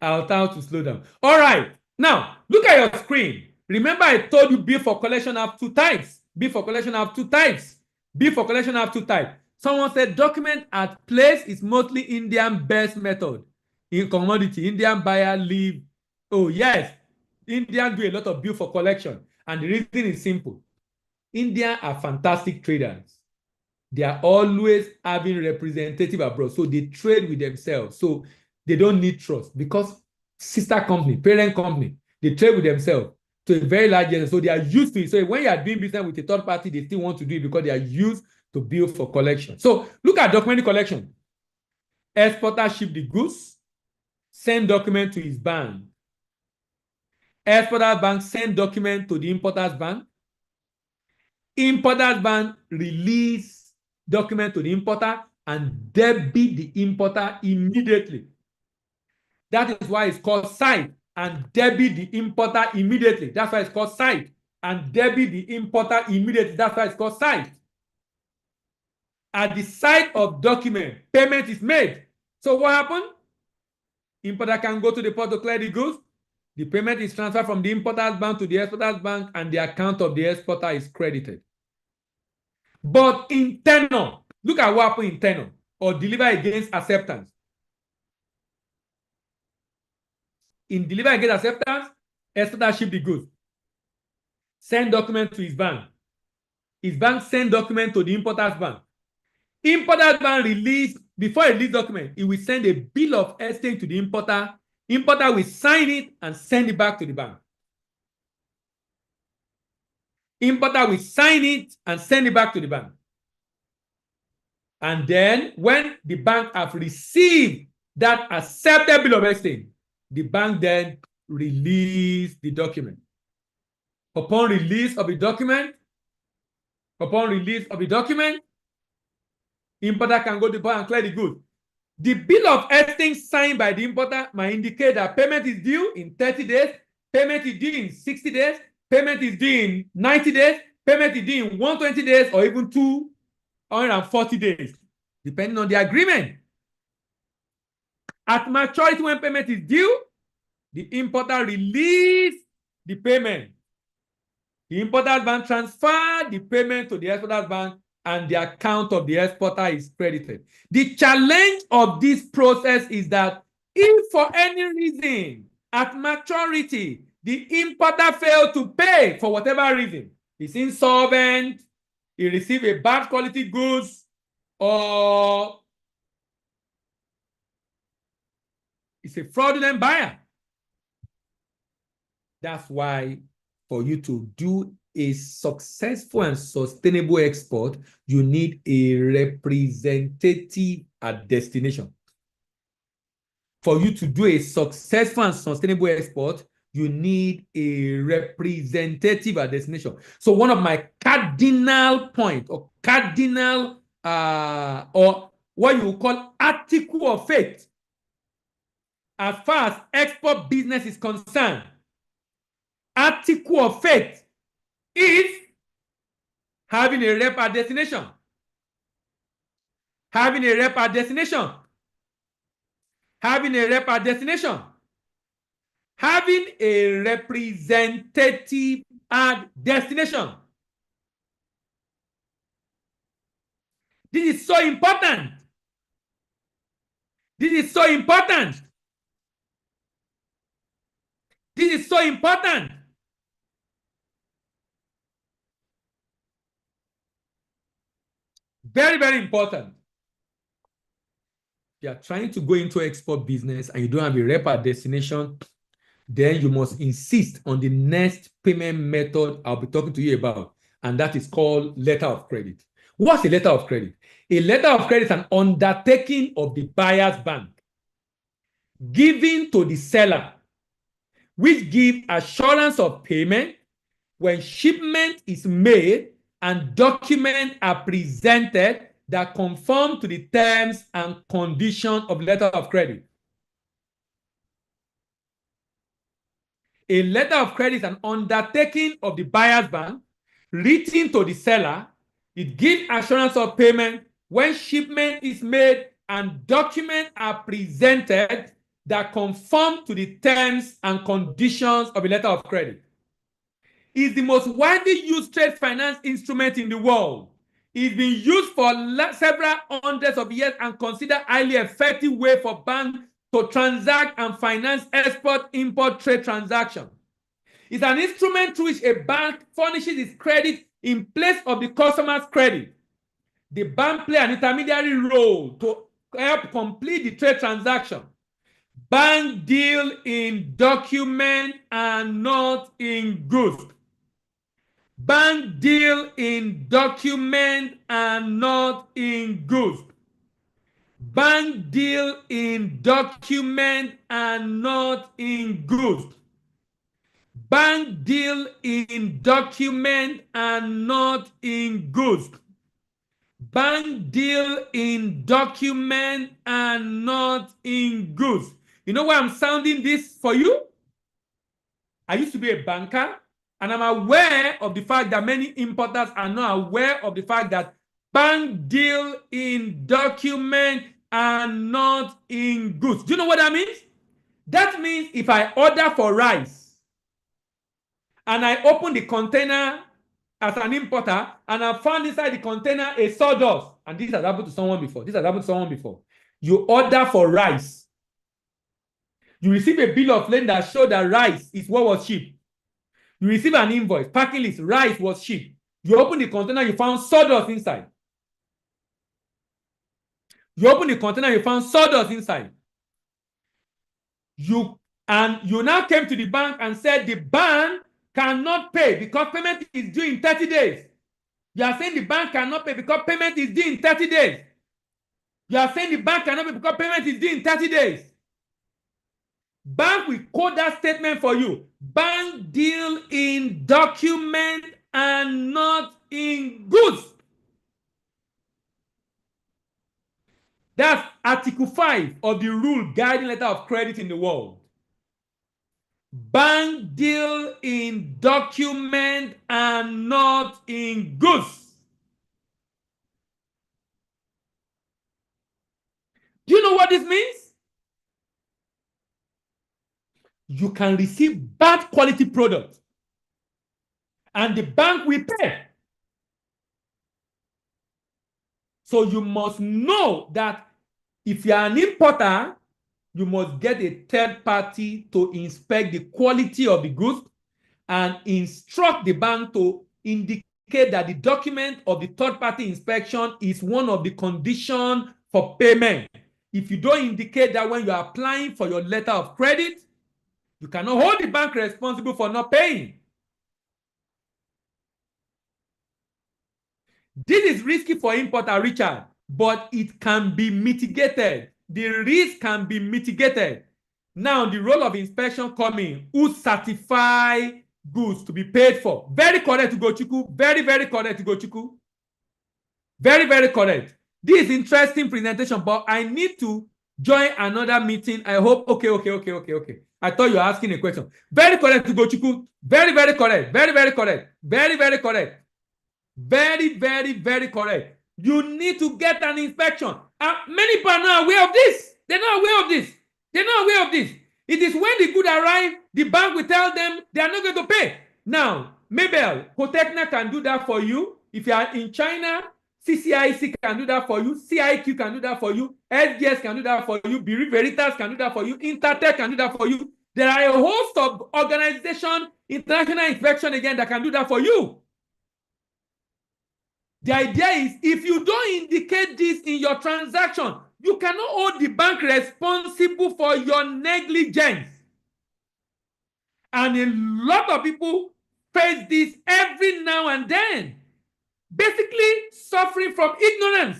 I'll try to slow down. All right. Now, look at your screen. Remember, I told you bill for collection have two types. Someone said document at place is mostly Indian best method. In commodity, Indian buyer leave. Oh, yes. Indians do a lot of bill for collection. And the reason is simple. Indians are fantastic traders. They are always having representative abroad. So they trade with themselves. So they don't need trust, because sister company, parent company, they trade with themselves to a very large extent. So they are used to it. So when you are doing business with a third party, they still want to do it because they are used to bill for collection. So look at document collection. Exporter ship the goods, send document to his bank. Exporter's bank send document to the importer's bank. Importer's bank release document to the importer and debit the importer immediately. That is why it's called sight, and debit the importer immediately. That's why it's called sight, and debit the importer immediately. That's why it's called sight. At the site of document, payment is made. So what happened? Importer can go to the port to clear the goods. The payment is transferred from the importer's bank to the exporter's bank, and the account of the exporter is credited. But in tenor, look at what happened in tenor, or deliver against acceptance. In deliver against acceptance, exporter ship the goods, send document to his bank. His bank send document to the importer's bank. Importer's bank release, before he release document, he will send a bill of exchange to the importer. Importer will sign it and send it back to the bank. Importer will sign it and send it back to the bank. And then when the bank have received that accepted bill of exchange, the bank then release the document. Upon release of the document, importer can go to the bank and clear the goods. The bill of exchange signed by the importer might indicate that payment is due in 30 days, payment is due in 60 days, payment is due in 90 days, payment is due in 120 days, or even 240 days, depending on the agreement. At maturity, when payment is due, the importer release the payment. The importer's bank transfer the payment to the exporter's bank, and the account of the exporter is credited. The challenge of this process is that if for any reason at maturity the importer failed to pay for whatever reason, he's insolvent, he received a bad quality goods, or it's a fraudulent buyer. That's why for you to do a successful and sustainable export, you need a representative at destination. For you to do a successful and sustainable export, you need a representative at destination. So one of my cardinal point or cardinal or what you call article of faith as far as export business is concerned, article of faith is having a rep at destination. Having a rep at destination. Having a rep at destination. Having a representative at destination. This is so important. This is so important. This is so important. Very, very important. If you are trying to go into export business and you don't have a rep at destination, then you must insist on the next payment method I'll be talking to you about, and that is called letter of credit. What's a letter of credit? A letter of credit is an undertaking of the buyer's bank given to the seller, which give assurance of payment when shipment is made and documents are presented that conform to the terms and conditions of letter of credit. A letter of credit is an undertaking of the buyer's bank written to the seller. It gives assurance of payment when shipment is made and documents are presented that conform to the terms and conditions of a letter of credit. It's the most widely used trade finance instrument in the world. It's been used for several hundreds of years and considered highly effective way for banks to transact and finance export-import trade transactions. It's an instrument through which a bank furnishes its credit in place of the customer's credit. The bank plays an intermediary role to help complete the trade transaction. Bank deal in document and not in goods. Bank deal in document and not in goods. Bank deal in document and not in goods. Bank deal in document and not in goods. Bank deal in document and not in goods. You know why I'm sounding this for you? I used to be a banker, and I'm aware of the fact that many importers are not aware of the fact that bank deal in document and not in goods. Do you know what that means? That means if I order for rice and I open the container as an importer and I found inside the container a sawdust, and this has happened to someone before. This has happened to someone before. You order for rice. You receive a bill of lading that shows that rice is what was shipped. You receive an invoice, packing list, rice was shipped. You open the container, you found sawdust inside. You open the container, you found sawdust inside. You now came to the bank and said the bank cannot pay because payment is due in 30 days. You are saying the bank cannot pay because payment is due in 30 days. You are saying the bank cannot pay because payment is due in 30 days. Bank will code that statement for you. Bank deal in document and not in goods. That's Article 5 of the rule guiding letter of credit in the world. Bank deal in document and not in goods. Do you know what this means? You can receive bad quality products and the bank will pay. So you must know that if you are an importer, you must get a third party to inspect the quality of the goods and instruct the bank to indicate that the document of the third party inspection is one of the conditions for payment. If you don't indicate that when you are applying for your letter of credit, you cannot hold the bank responsible for not paying. This is risky for importer, Richard, but it can be mitigated. The risk can be mitigated. Now, the role of inspection coming, who certify goods to be paid for. Very correct, Ugochukwu. Very, very correct, Ugochukwu. Very, very correct. This is interesting presentation, but I need to join another meeting. I hope. Okay. I thought you were asking a question. Very correct, Ugochukwu. Very, very correct. Very, very correct. Very, very correct. Very, very, very correct. You need to get an inspection. Many people are not aware of this. They're not aware of this. They're not aware of this. It is when the good arrive, the bank will tell them they are not going to pay. Now, Mabel, Cotecna can do that for you. If you are in China, CCIC can do that for you. CIQ can do that for you. SDS can do that for you. Biri Veritas can do that for you. Intertech can do that for you. There are a host of organizations, international inspection again, that can do that for you. The idea is, if you don't indicate this in your transaction, you cannot hold the bank responsible for your negligence. And a lot of people face this every now and then, basically suffering from ignorance.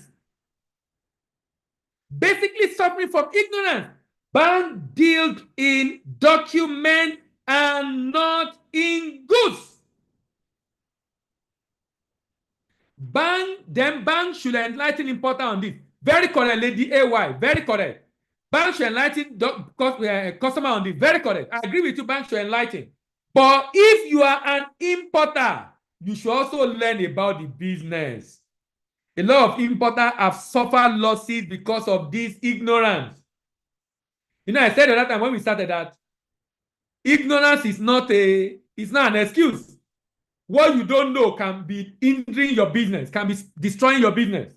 Bank deals in document and not in goods. Bank should enlighten importer on this. Very correct, Lady AY. Very correct. Bank should enlighten customer on this. Very correct. I agree with you. Bank should enlighten. But if you are an importer, you should also learn about the business. A lot of importers have suffered losses because of this ignorance. You know, I said at that time when we started that ignorance is not an excuse. What you don't know can be hindering your business, can be destroying your business.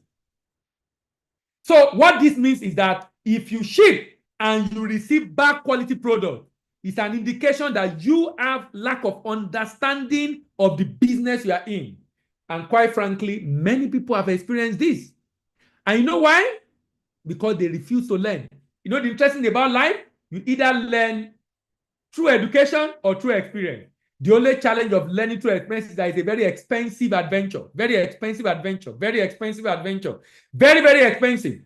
So what this means is that if you ship and you receive bad quality product, it's an indication that you have lack of understanding of the business you are in. And quite frankly, many people have experienced this. And you know why? Because they refuse to learn. You know the interesting thing about life? You either learn through education or through experience. The only challenge of learning through experience is that it's a very expensive adventure. Very, very expensive.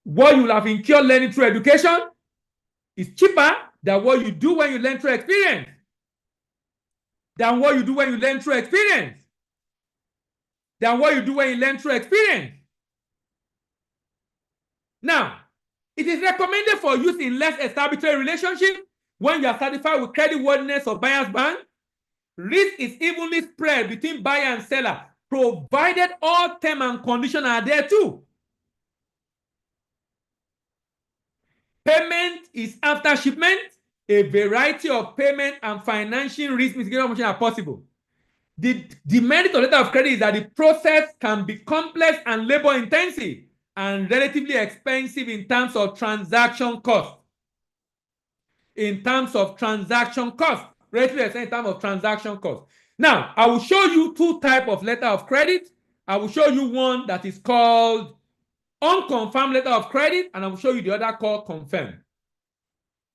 What you will have incurred learning through education is cheaper than what you do when you learn through experience. Now, it is recommended for use in less established relationship when you are satisfied with creditworthiness of buyer's bank. Risk is evenly spread between buyer and seller, provided all terms and conditions are there too. Payment is after shipment. A variety of payment and financial risk mitigation options are possible. The merit of letter of credit is that the process can be complex and labor intensive and relatively expensive in terms of transaction cost. Now, I will show you two types of letter of credit. I will show you one that is called unconfirmed letter of credit, and I will show you the other called confirmed.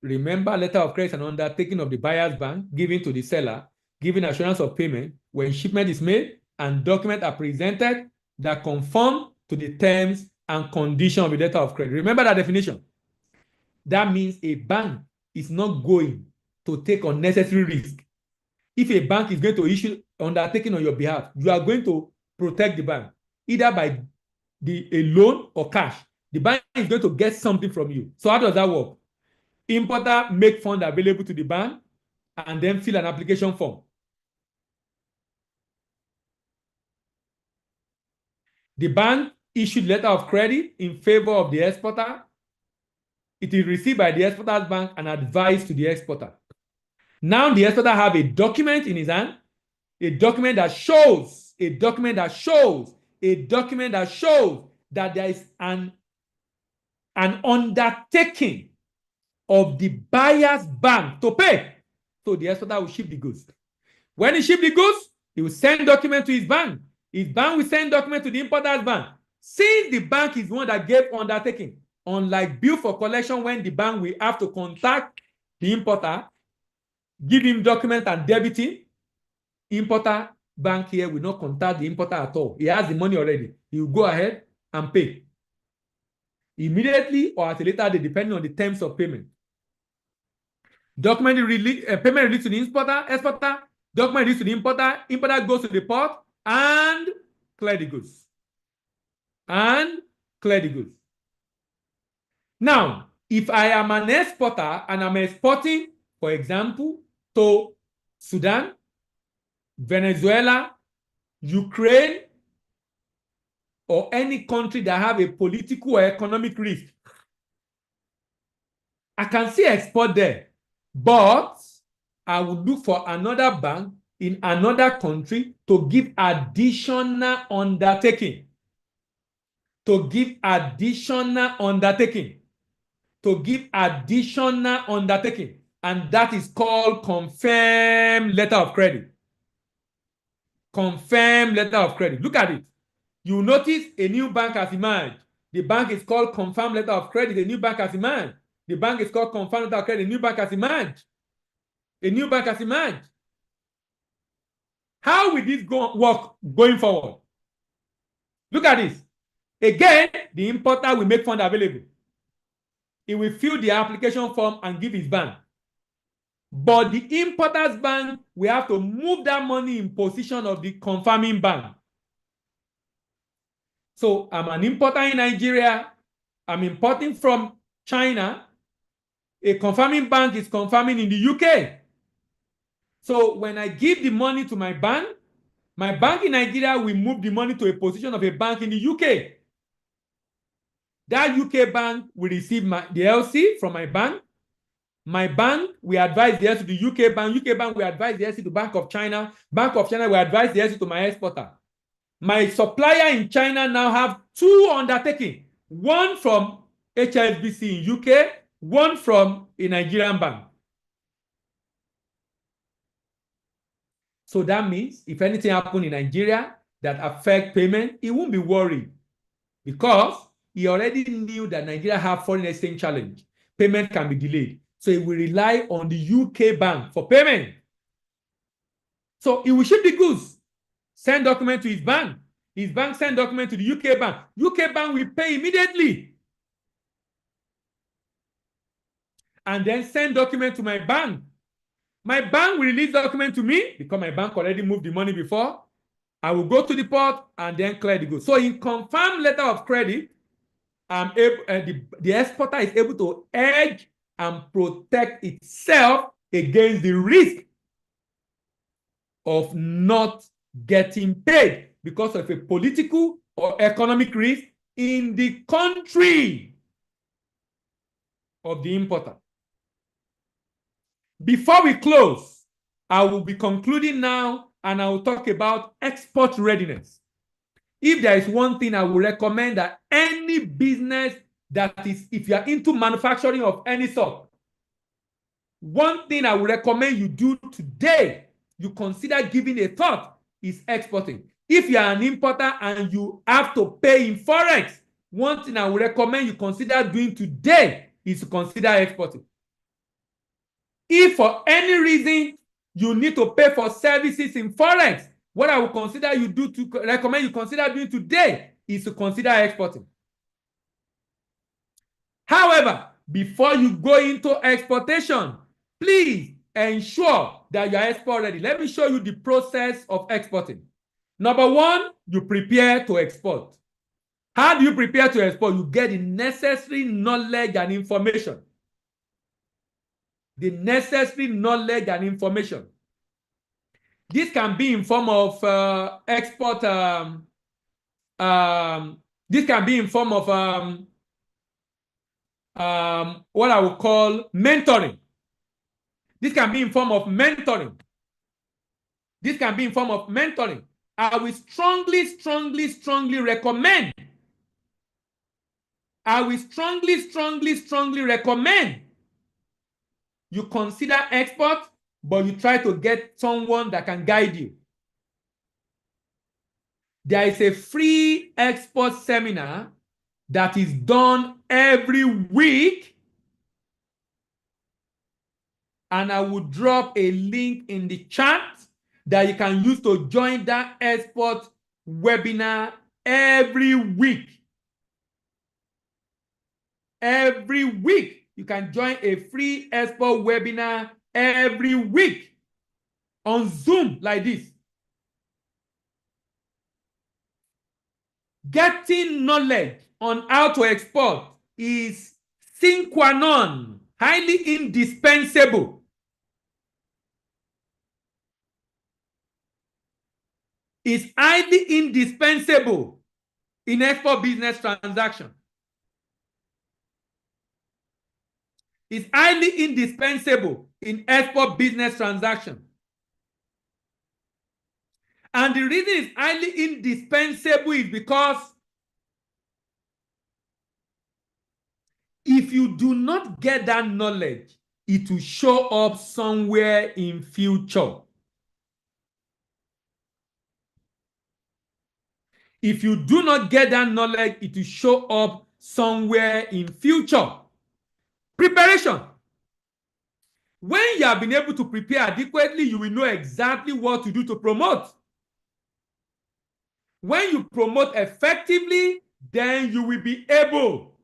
Remember, letter of credit is an undertaking of the buyer's bank given to the seller, giving assurance of payment when shipment is made and documents are presented that conform to the terms and conditions of the letter of credit. Remember that definition. That means a bank is not going to take unnecessary risk. If a bank is going to issue undertaking on your behalf, you are going to protect the bank, either by a loan or cash. The bank is going to get something from you. So how does that work? Importer make funds available to the bank and then fill an application form. The bank issued letter of credit in favor of the exporter. It is received by the exporter's bank and advised to the exporter. Now the exporter have a document in his hand, a document that shows that there is an undertaking of the buyer's bank to pay. So the exporter will ship the goods. When he ships the goods, he will send document to his bank. His bank will send document to the importer's bank. Since the bank is the one that gave undertaking, unlike bill for collection when the bank will have to contact the importer, give him document and debit him, importer bank here will not contact the importer at all. He has the money already. He will go ahead and pay immediately or at a later date, depending on the terms of payment. Payment released to the exporter, document released to the importer goes to the port and clear the goods. Now, if I am an exporter and I'm exporting, for example, to Sudan, Venezuela, Ukraine, or any country that have a political or economic risk, I can still export there, but I would look for another bank in another country to give additional undertaking. And that is called confirmed letter of credit. Look at it. You notice a new bank has emerged. The bank is called confirmed letter of credit. A new bank has emerged. The bank is called confirmed letter of credit. A new bank has emerged. How will this work going forward? Look at this. Again, the importer will make funds available. He will fill the application form and give his bank. But the importer's bank will have to move that money in position of the confirming bank. So I'm an importer in Nigeria. I'm importing from China. A confirming bank is confirming in the UK. So when I give the money to my bank in Nigeria will move the money to a position of a bank in the UK. That UK bank will receive the LC from my bank. My bank will advise the LC to the UK bank. UK bank will advise the LC to Bank of China. Bank of China will advise the LC to my exporter. My supplier in China now have two undertakings. One from HSBC in UK, one from a Nigerian bank. So that means if anything happens in Nigeria that affect payment, he won't be worried because he already knew that Nigeria have foreign exchange challenge. Payment can be delayed. So he will rely on the UK bank for payment. So he will ship the goods, send document to his bank. His bank send document to the UK bank. UK bank will pay immediately. And then send document to my bank. My bank will release document to me because my bank already moved the money before. I will go to the port and then clear the goods. So in confirmed letter of credit, the exporter is able to hedge and protect itself against the risk of not getting paid because of a political or economic risk in the country of the importer. Before we close, I will be concluding now and I will talk about export readiness. If there is one thing I will recommend that any business that is, if you are into manufacturing of any sort, one thing I will recommend you do today, you consider giving a thought, is exporting. If you are an importer and you have to pay in Forex, one thing I will recommend you consider doing today is to consider exporting. If for any reason you need to pay for services in Forex, what I will consider you do to recommend you consider doing today is to consider exporting. However, before you go into exportation, please ensure that you are export ready. Let me show you the process of exporting. Number one, you prepare to export. How do you prepare to export? You get the necessary knowledge and information. The necessary knowledge and information. This can be in form of export. This can be in form of what I would call mentoring. This can be in form of mentoring. This can be in form of mentoring. I will strongly recommend. I will strongly recommend you consider export, but you try to get someone that can guide you. There is a free export seminar that is done every week. And I will drop a link in the chat that you can use to join that export webinar every week. Every week, you can join a free export webinar every week on Zoom like this. Getting knowledge on how to export is sine qua non, highly indispensable. Is highly indispensable in export business transaction. Is highly indispensable in export business transaction. And the reason it's highly indispensable is because if you do not get that knowledge, it will show up somewhere in future. If you do not get that knowledge, it will show up somewhere in future. Preparation. When you have been able to prepare adequately, you will know exactly what to do to promote. When you promote effectively, then you will be able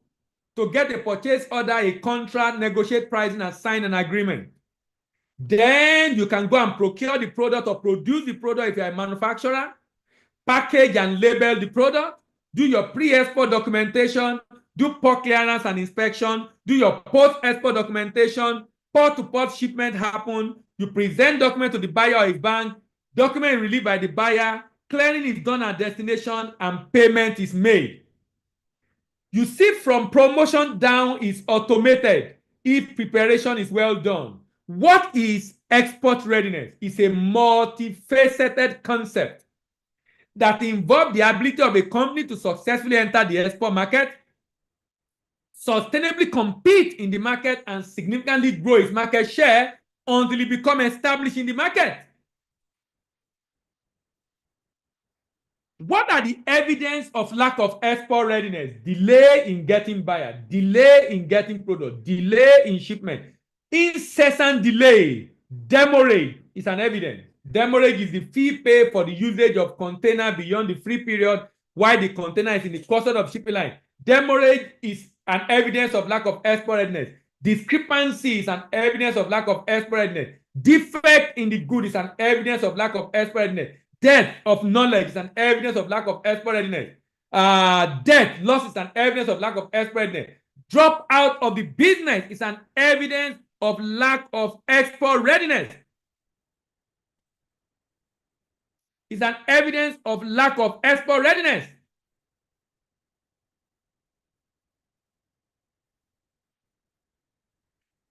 to get a purchase order, a contract, negotiate pricing, and sign an agreement. Then you can go and procure the product or produce the product if you're a manufacturer, package and label the product, do your pre-export documentation, do port clearance and inspection, do your post-export documentation, port-to-port shipment happen, you present document to the buyer or his bank, document released by the buyer, clearing is done at destination, and payment is made. You see, from promotion down is automated if preparation is well done. What is export readiness? It's a multifaceted concept that involves the ability of a company to successfully enter the export market, sustainably compete in the market, and significantly grow its market share until it becomes established in the market. What are the evidence of lack of export readiness? Delay in getting buyer, delay in getting product, delay in shipment, incessant delay. Demurrage is an evidence. Demurrage is the fee paid for the usage of container beyond the free period while the container is in the custody of shipping line. Demurrage is an evidence of lack of export readiness. Discrepancy is an evidence of lack of export readiness. Defect in the good is an evidence of lack of export readiness. Death of knowledge is an evidence of lack of export readiness. Death, loss is an evidence of lack of export readiness. Drop out of the business is an evidence of lack of export readiness. It's an evidence of lack of export readiness.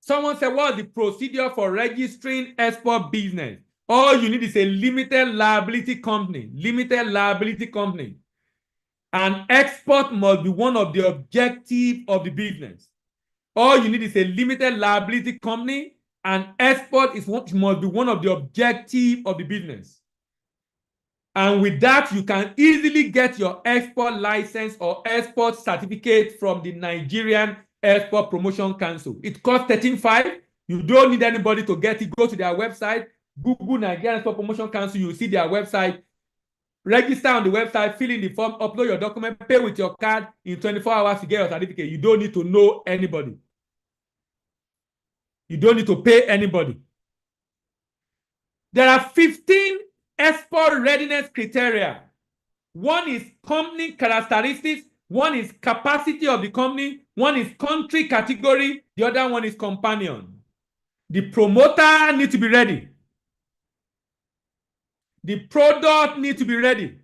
Someone said, what's the procedure for registering export business? All you need is a limited liability company. Limited liability company. And export must be one of the objectives of the business. All you need is a limited liability company, and export must be one of the objectives of the business. And with that, you can easily get your export license or export certificate from the Nigerian Export Promotion Council. It costs $13,500. You don't need anybody to get it. Go to their website, Google Nigerian Export Promotion Council. You see their website. Register on the website, fill in the form, upload your document, pay with your card. In 24 hours, you get your certificate. You don't need to know anybody. You don't need to pay anybody. There are 15 export readiness criteria. One is company characteristics, one is capacity of the company, one is country category, the other one is companion. The promoter needs to be ready. The product needs to be ready.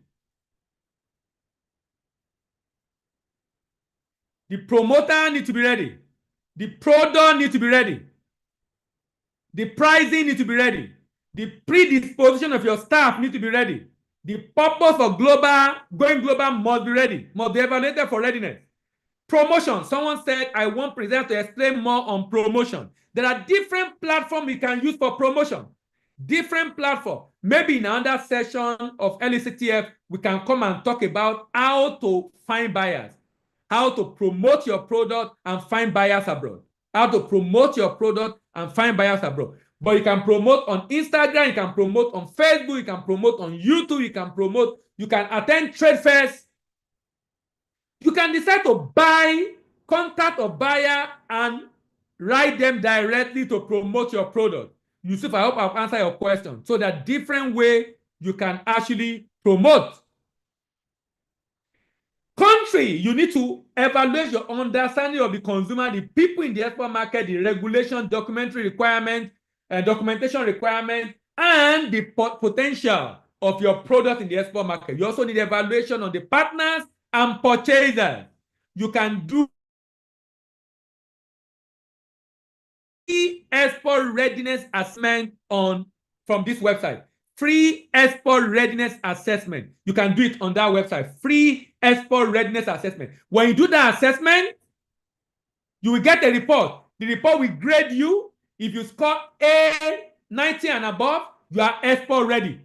The promoter needs to be ready. The product needs to be ready. The pricing needs to be ready. The predisposition of your staff needs to be ready. The purpose of going global must be ready, must be evaluated for readiness. Promotion. Someone said, I want presenter to explain more on promotion. There are different platforms you can use for promotion. Different platform. Maybe in another session of LECTF, we can come and talk about how to find buyers, how to promote your product and find buyers abroad, how to promote your product and find buyers abroad. But you can promote on Instagram, you can promote on Facebook, you can promote on YouTube, you can attend trade fairs. You can decide to contact a buyer and write them directly to promote your product. Yusuf, I hope I've answered your question. So there are different ways you can actually promote. Country, you need to evaluate your understanding of the consumer, the people in the export market, the regulation, documentation requirement, and the potential of your product in the export market. You also need evaluation on the partners and purchasers. You can do free export readiness assessment from this website. Free export readiness assessment. You can do it on that website. Free export readiness assessment. When you do that assessment, you will get a report. The report will grade you. If you score A 90 and above, you are export ready.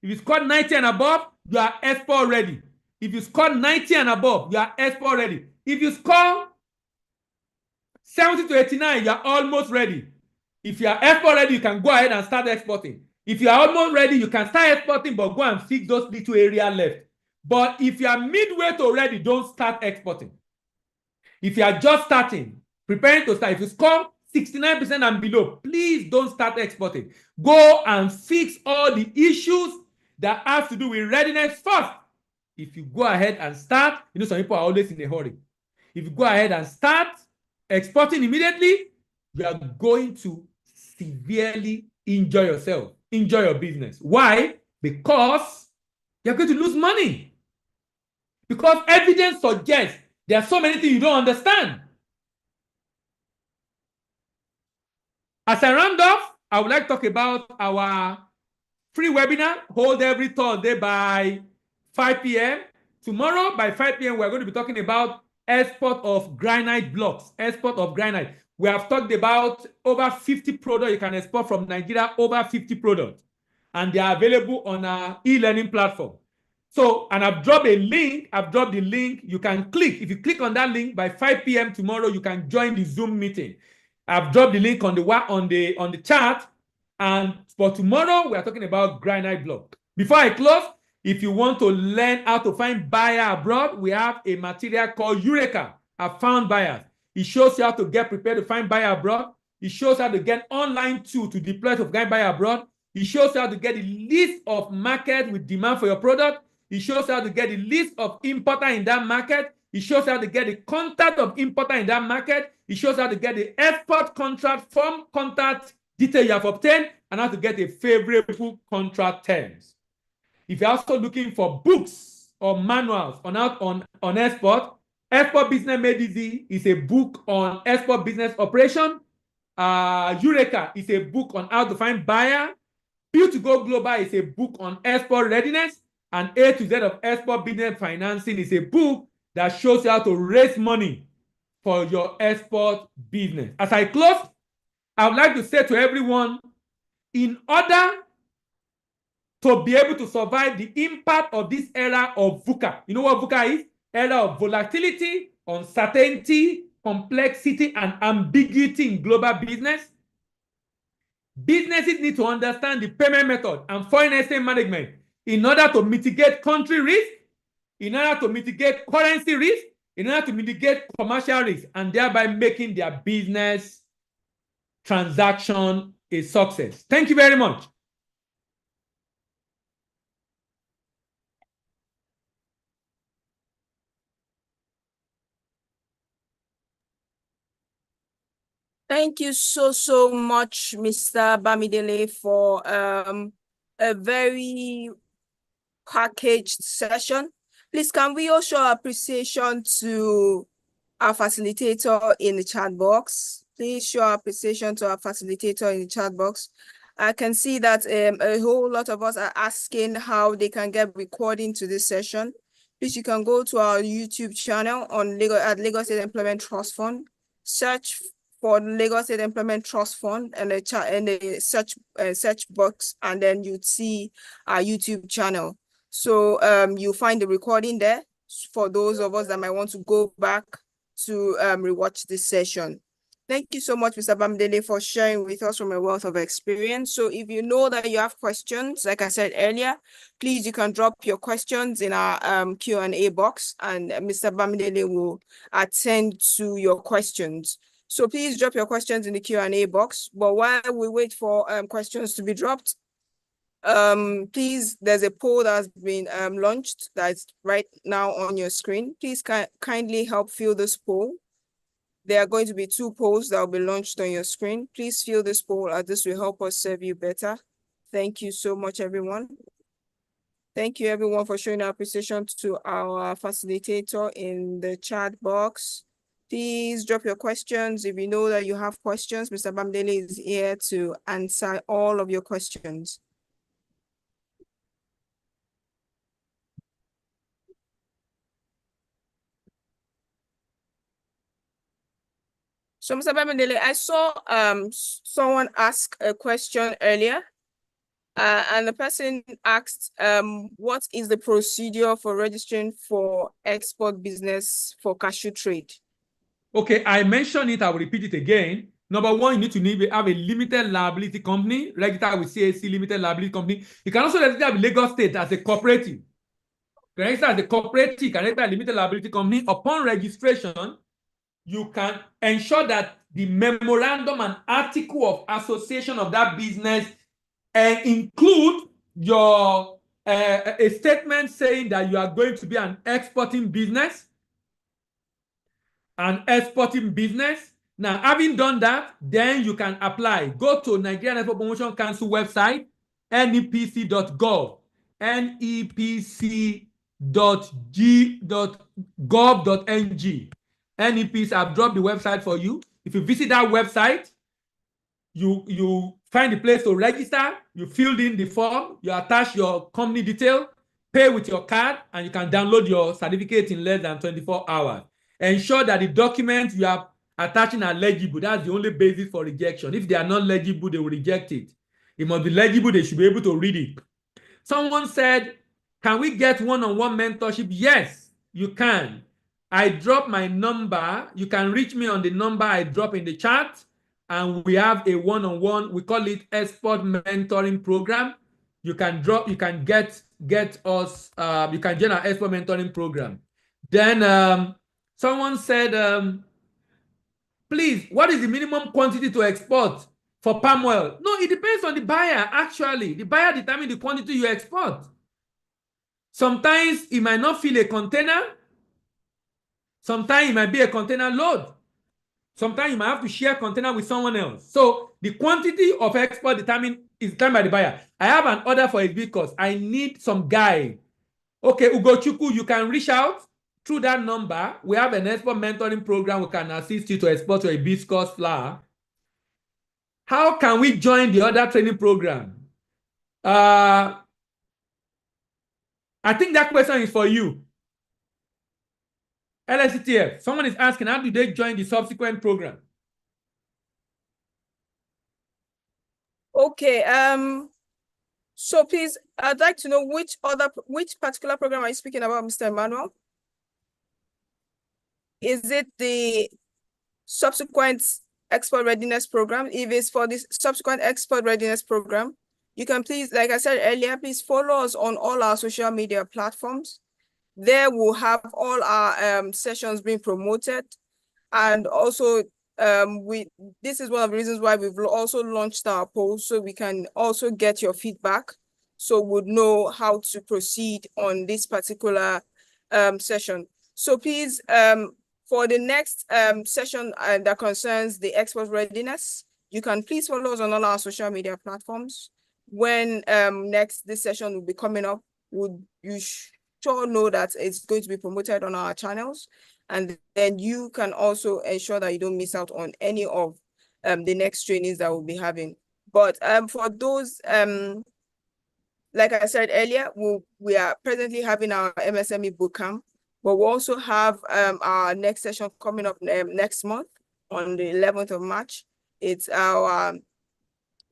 If you score 90 and above, you are export ready. If you score 90 and above, you are export ready. If you score 70 to 89, you are almost ready. If you are export ready, you can go ahead and start exporting. If you are almost ready, you can start exporting, but go and fix those little areas left. But if you are midway to ready, don't start exporting. If you are just starting, preparing to start, if you score 69% and below, please don't start exporting. Go and fix all the issues that have to do with readiness first. If you go ahead and start, you know, some people are always in a hurry. If you go ahead and start exporting immediately, you are going to severely injure yourself, injure your business. Why? Because you're going to lose money. Because evidence suggests there are so many things you don't understand. As I round off, I would like to talk about our free webinar, hold every Thursday by 5 p.m. Tomorrow by 5 p.m. we're going to be talking about export of granite blocks. Export of granite. We have talked about over 50 products you can export from Nigeria, over 50 products. And they are available on our e-learning platform. So, and I've dropped a link. I've dropped the link. You can click. If you click on that link by 5 p.m. tomorrow, you can join the Zoom meeting. I've dropped the link on the chat. And for tomorrow, we are talking about granite block. Before I close, if you want to learn how to find buyer abroad, we have a material called Eureka. I found buyers. It shows you how to get prepared to find buyer abroad. It shows how to get online tool to deploy to find buyer abroad. It shows you how to get a list of market with demand for your product. It shows you how to get a list of importer in that market. It shows you how to get the contact of importer in that market. It shows you how to get the export contract from contact detail you have obtained and how to get a favorable contract terms. If you're also looking for books or manuals on export, Export Business Made Easy is a book on export business operation. Eureka is a book on how to find buyer. Build to Go Global is a book on export readiness. And A to Z of export business financing is a book that shows you how to raise money for your export business. As I close, I would like to say to everyone, in order to be able to survive the impact of this era of VUCA, you know what VUCA is? Era of volatility, uncertainty, complexity, and ambiguity in global business. Businesses need to understand the payment method and foreign exchange management in order to mitigate country risk, in order to mitigate currency risk, in order to mitigate commercial risk, and thereby making their business transaction a success. Thank you very much.
Thank you so much, Mr. Bamidele, for a very packaged session. Please, can we also show appreciation to our facilitator in the chat box? Please show appreciation to our facilitator in the chat box. I can see that a whole lot of us are asking how they can get recording to this session. Please, you can go to our YouTube channel on Lagos State Employment Trust Fund, search for Lagos State Employment Trust Fund and the search box, and then you'd see our YouTube channel. So you'll find the recording there for those of us that might want to go back to rewatch this session. Thank you so much, Mr. Bamidele, for sharing with us from a wealth of experience. So if you know that you have questions, like I said earlier, please, you can drop your questions in our Q&A box, and Mr. Bamidele will attend to your questions. So please drop your questions in the Q&A box. But while we wait for questions to be dropped, please, there's a poll that's been launched that's right now on your screen. Please kindly help fill this poll. There are going to be 2 polls that will be launched on your screen. Please fill this poll, as this will help us serve you better. Thank you so much, everyone. Thank you, everyone, for showing appreciation to our facilitator in the chat box. Please drop your questions. If you know that you have questions, Mr. Bamidele is here to answer all of your questions. So, Mr. Bamidele, I saw someone ask a question earlier, and the person asked, what is the procedure for registering for export business for cashew trade?
Okay, I mentioned it, I will repeat it again. Number one, you need to have a limited liability company, registered with CAC limited liability company. You can also register with Lagos State as a cooperative. You can register as a cooperative, you can register a limited liability company. Upon registration, you can ensure that the memorandum and article of association of that business include your a statement saying that you are going to be an exporting business. Now, having done that, then you can apply. Go to Nigerian Export Promotion Council website, nepc.gov, nepc.gov.ng. NEPs, I've dropped the website for you. If you visit that website, you find the place to register, you filled in the form, you attach your company detail, pay with your card, and you can download your certificate in less than 24 hours. Ensure that the documents you are attaching are legible. That's the only basis for rejection. If they are not legible, they will reject it. It must be legible. They should be able to read it. Someone said, can we get one-on-one mentorship? Yes, you can. I drop my number. You can reach me on the number I drop in the chat, and we have a one-on-one. We call it export mentoring program. You can get us. You can join our export mentoring program. Then someone said, please, what is the minimum quantity to export for palm oil? No, it depends on the buyer, actually. The buyer determines the quantity you export. Sometimes it might not fill a container. Sometimes it might be a container load. Sometimes you might have to share a container with someone else. So the quantity of export is determined by the buyer. I have an order for a because I need some guy. Okay, Ugochukwu, you can reach out through that number. We have an export mentoring program. We can assist you to export your hibiscus flower. How can we join the other training program? I think that question is for you. LSCTF, someone is asking, how do they join the subsequent program?
Okay, so please, I'd like to know which particular program are you speaking about, Mr. Emmanuel? Is it the subsequent export readiness program? If it's for this subsequent export readiness program, you can please, like I said earlier, please follow us on all our social media platforms. There we'll have all our sessions being promoted. And also, this is one of the reasons why we've also launched our poll, so we can also get your feedback, so we'll know how to proceed on this particular session. So please, for the next session that concerns the export readiness, you can please follow us on all our social media platforms. When next this session will be coming up, you sure know that it's going to be promoted on our channels, and then you can also ensure that you don't miss out on any of the next trainings that we'll be having. But for those, like I said earlier, we are presently having our MSME bootcamp, but we also have our next session coming up next month on the 11th of March. It's our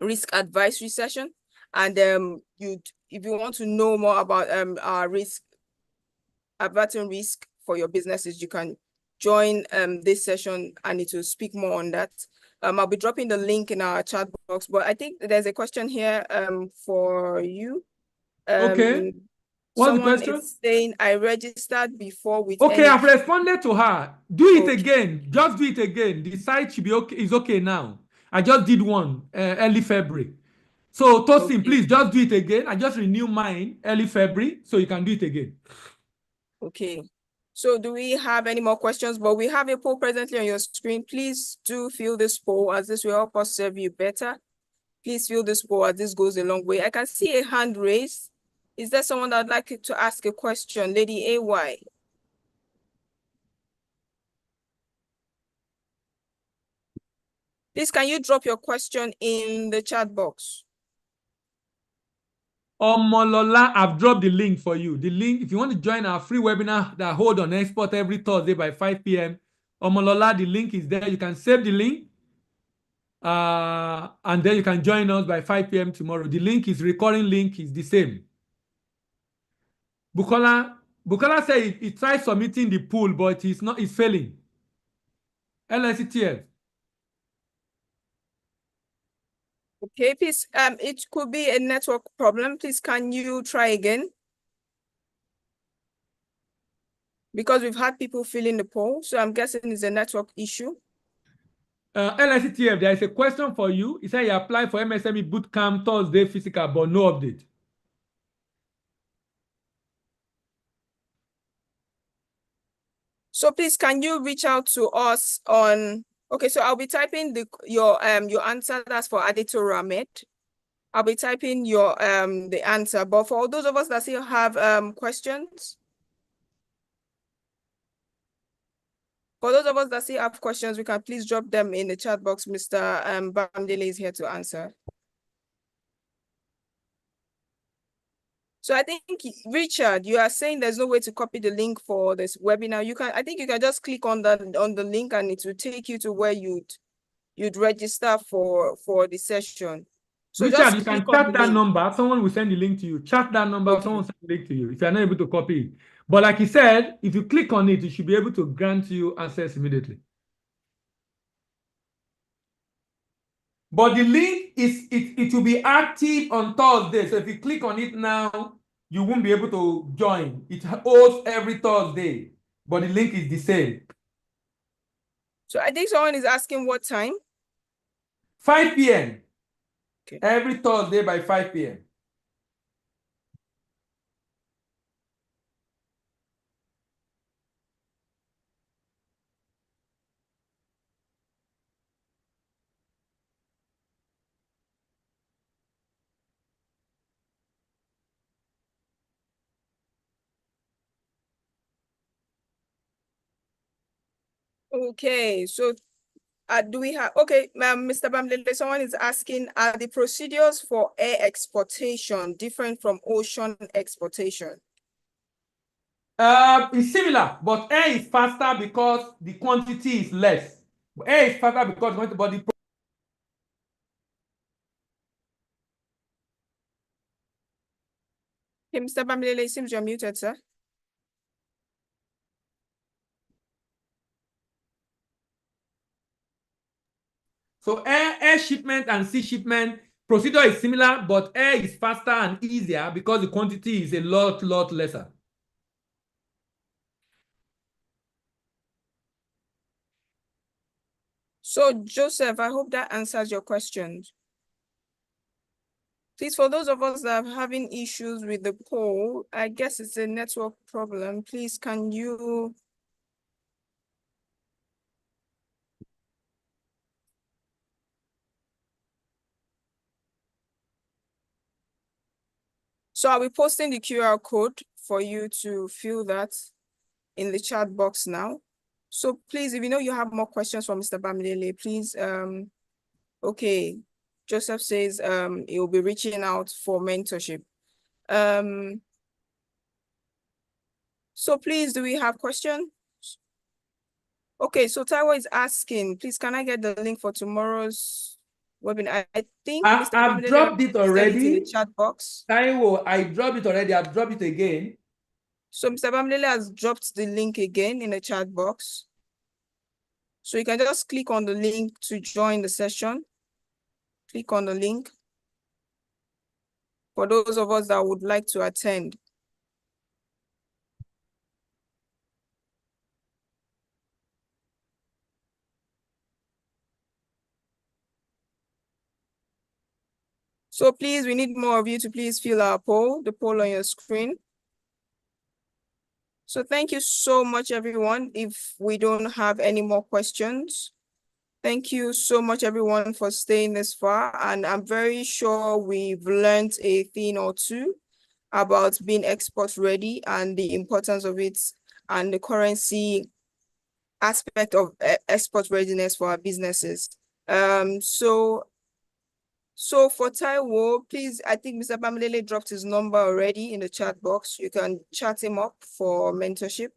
risk advisory session. And if you want to know more about our averting risk for your businesses, you can join this session, and it will speak more on that. I'll be dropping the link in our chat box, but I think there's a question here for you.
Okay. What's the
Someone
question?
is saying, I registered before with
Okay,
any...
I've responded to her. Do it
Okay.
again. Just do it again. The site should be okay. Is okay now. I just did one early February. So Tosin,
Okay.
please just do it again. I just renew mine early February, so you can do it again.
Okay. So do we have any more questions? But we have a poll presently on your screen. Please do fill this poll, as this will help us serve you better. Please fill this poll, as this goes a long way. I can see a hand raised. Is there someone that would like to ask a question? Lady AY. Please, can you drop your question in the chat box?
Omolola, I've dropped the link for you. The link, if you want to join our free webinar that hold on export every Thursday by 5 p.m. Omolola, the link is there. You can save the link. And then you can join us by 5 p.m. tomorrow. The link is recurring link is the same. Bukola said he tried submitting the pool, but it's failing. LSETF.
Okay, please, it could be a network problem. Please, can you try again? Because we've had people fill in the poll, so I'm guessing it's a network issue.
LSETF, there is a question for you. He said he applied for MSME Bootcamp Thursday physical, but no update.
So please, can you reach out to us on... Okay, so I'll be typing your answer. That's for Adito Ahmed. I'll be typing your the answer. But for those of us that still have questions, we can please drop them in the chat box. Mr. Bamdele is here to answer. So I think, Richard, you are saying there's no way to copy the link for this webinar. I think you can just click on the link and it will take you to where you'd register for the session. So
Richard,
just
you can
click on
chat
the
that
link.
number. Someone will send the link to you. Chat that number.
Okay.
Someone will send the link to you if you're not able to copy it. But like he said, if you click on it, it should be able to grant you access immediately. But the link it will be active on Thursday. So if you click on it now, you won't be able to join. It holds every Thursday, but the link is the same.
So I think someone is asking what time?
5 p.m.
Okay.
Every Thursday by 5 p.m.
Okay, so do we have... Okay, Mr. Bamdele, someone is asking, are the procedures for air exportation different from ocean exportation?
It's similar, but air is faster because the quantity is less. Air is faster because the body.
Okay, Mr. Bamdele, it seems you're muted, sir.
So air shipment and sea shipment procedure is similar, but air is faster and easier because the quantity is a lot lesser.
So, Joseph, I hope that answers your question. Please, for those of us that are having issues with the poll, I guess it's a network problem. Please, can you... So I'll be posting the QR code for you to fill that in the chat box now. So please, if you know you have more questions for Mr. Bamidele, please, okay. Joseph says he will be reaching out for mentorship. So please, do we have questions? Okay, so Taiwo is asking, please, can I get the link for tomorrow's webinar? I think Mr.
I've dropped it already.
In the chat box.
Taiwo, I dropped it already. I've dropped it again.
So Mr. Bamidele has dropped the link again in the chat box. So you can just click on the link to join the session. Click on the link for those of us that would like to attend. So please, we need more of you to please fill our poll, the poll on your screen. So thank you so much, everyone. If we don't have any more questions, thank you so much, everyone, for staying this far. And I'm very sure we've learned a thing or two about being export ready and the importance of it and the currency aspect of export readiness for our businesses. So for Taiwo, please, I think Mr. Bamidele dropped his number already in the chat box. You can chat him up for mentorship.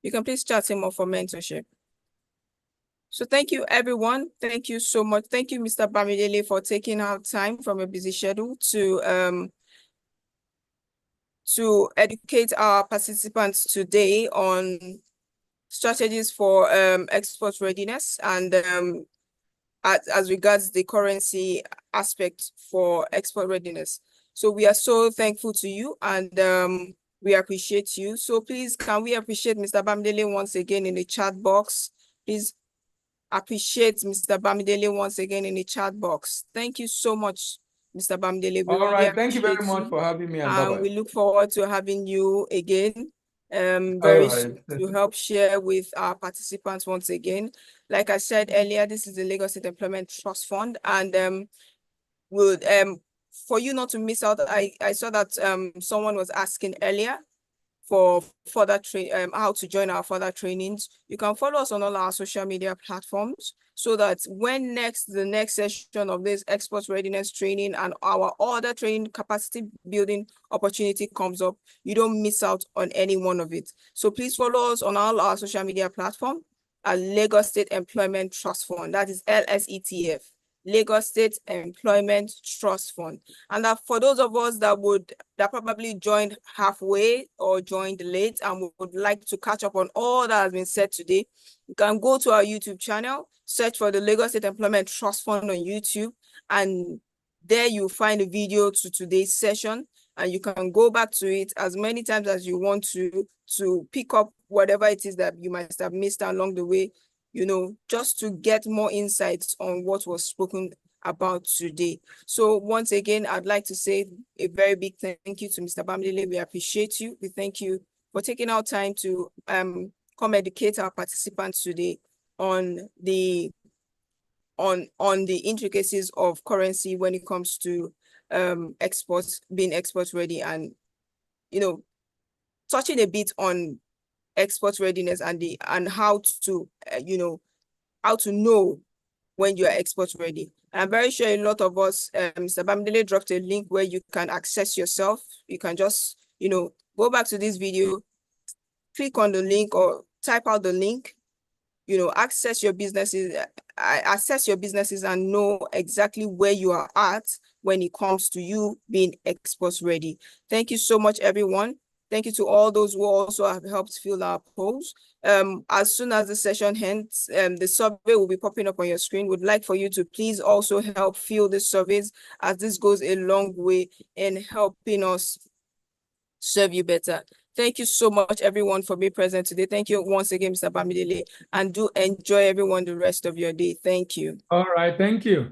You can please chat him up for mentorship. So thank you, everyone. Thank you so much. Thank you, Mr. Bamidele, for taking out time from a busy schedule to educate our participants today on strategies for export readiness and as regards the currency aspect for export readiness. So we are so thankful to you and we appreciate you. So please, can we appreciate Mr. Bamidele once again in the chat box? Please appreciate Mr. Bamidele once again in the chat box. Thank you so much, Mr. Bamidele. We
All
really
right. Thank you very much
you.
for having me.
And we look forward to having you again very soon to help share with our participants once again. Like I said earlier, this is the Lagos State Employment Trust Fund, and for you not to miss out, I saw that someone was asking earlier for further how to join our further trainings. You can follow us on all our social media platforms so that when the next session of this export readiness training and our other training capacity building opportunity comes up, you don't miss out on any one of it. So please follow us on all our social media platforms at Lagos State Employment Trust Fund. That is LSETF. Lagos State Employment Trust Fund. And that for those of us that probably joined halfway or joined late and would like to catch up on all that has been said today, you can go to our YouTube channel, search for the Lagos State Employment Trust Fund on YouTube, and there you'll find a video to today's session, and you can go back to it as many times as you want to pick up whatever it is that you might have missed along the way, just to get more insights on what was spoken about today. So once again, I'd like to say a very big thank you to Mr. Bamidele. We appreciate you. We thank you for taking our time to come educate our participants today on the intricacies of currency when it comes to exports, being export ready, and touching a bit on export readiness and how to how to know when you are export ready. And I'm very sure a lot of us, Mr. Bamidele dropped a link where you can access yourself. You can just go back to this video, click on the link or type out the link, access your businesses and know exactly where you are at when it comes to you being export ready. Thank you so much, everyone. Thank you to all those who also have helped fill our polls. As soon as the session ends, the survey will be popping up on your screen. Would like for you to please also help fill the surveys, as this goes a long way in helping us serve you better. Thank you so much, everyone, for being present today. Thank you once again, Mr. Bamidele, and do enjoy, everyone, the rest of your day. Thank you.
All right. Thank you.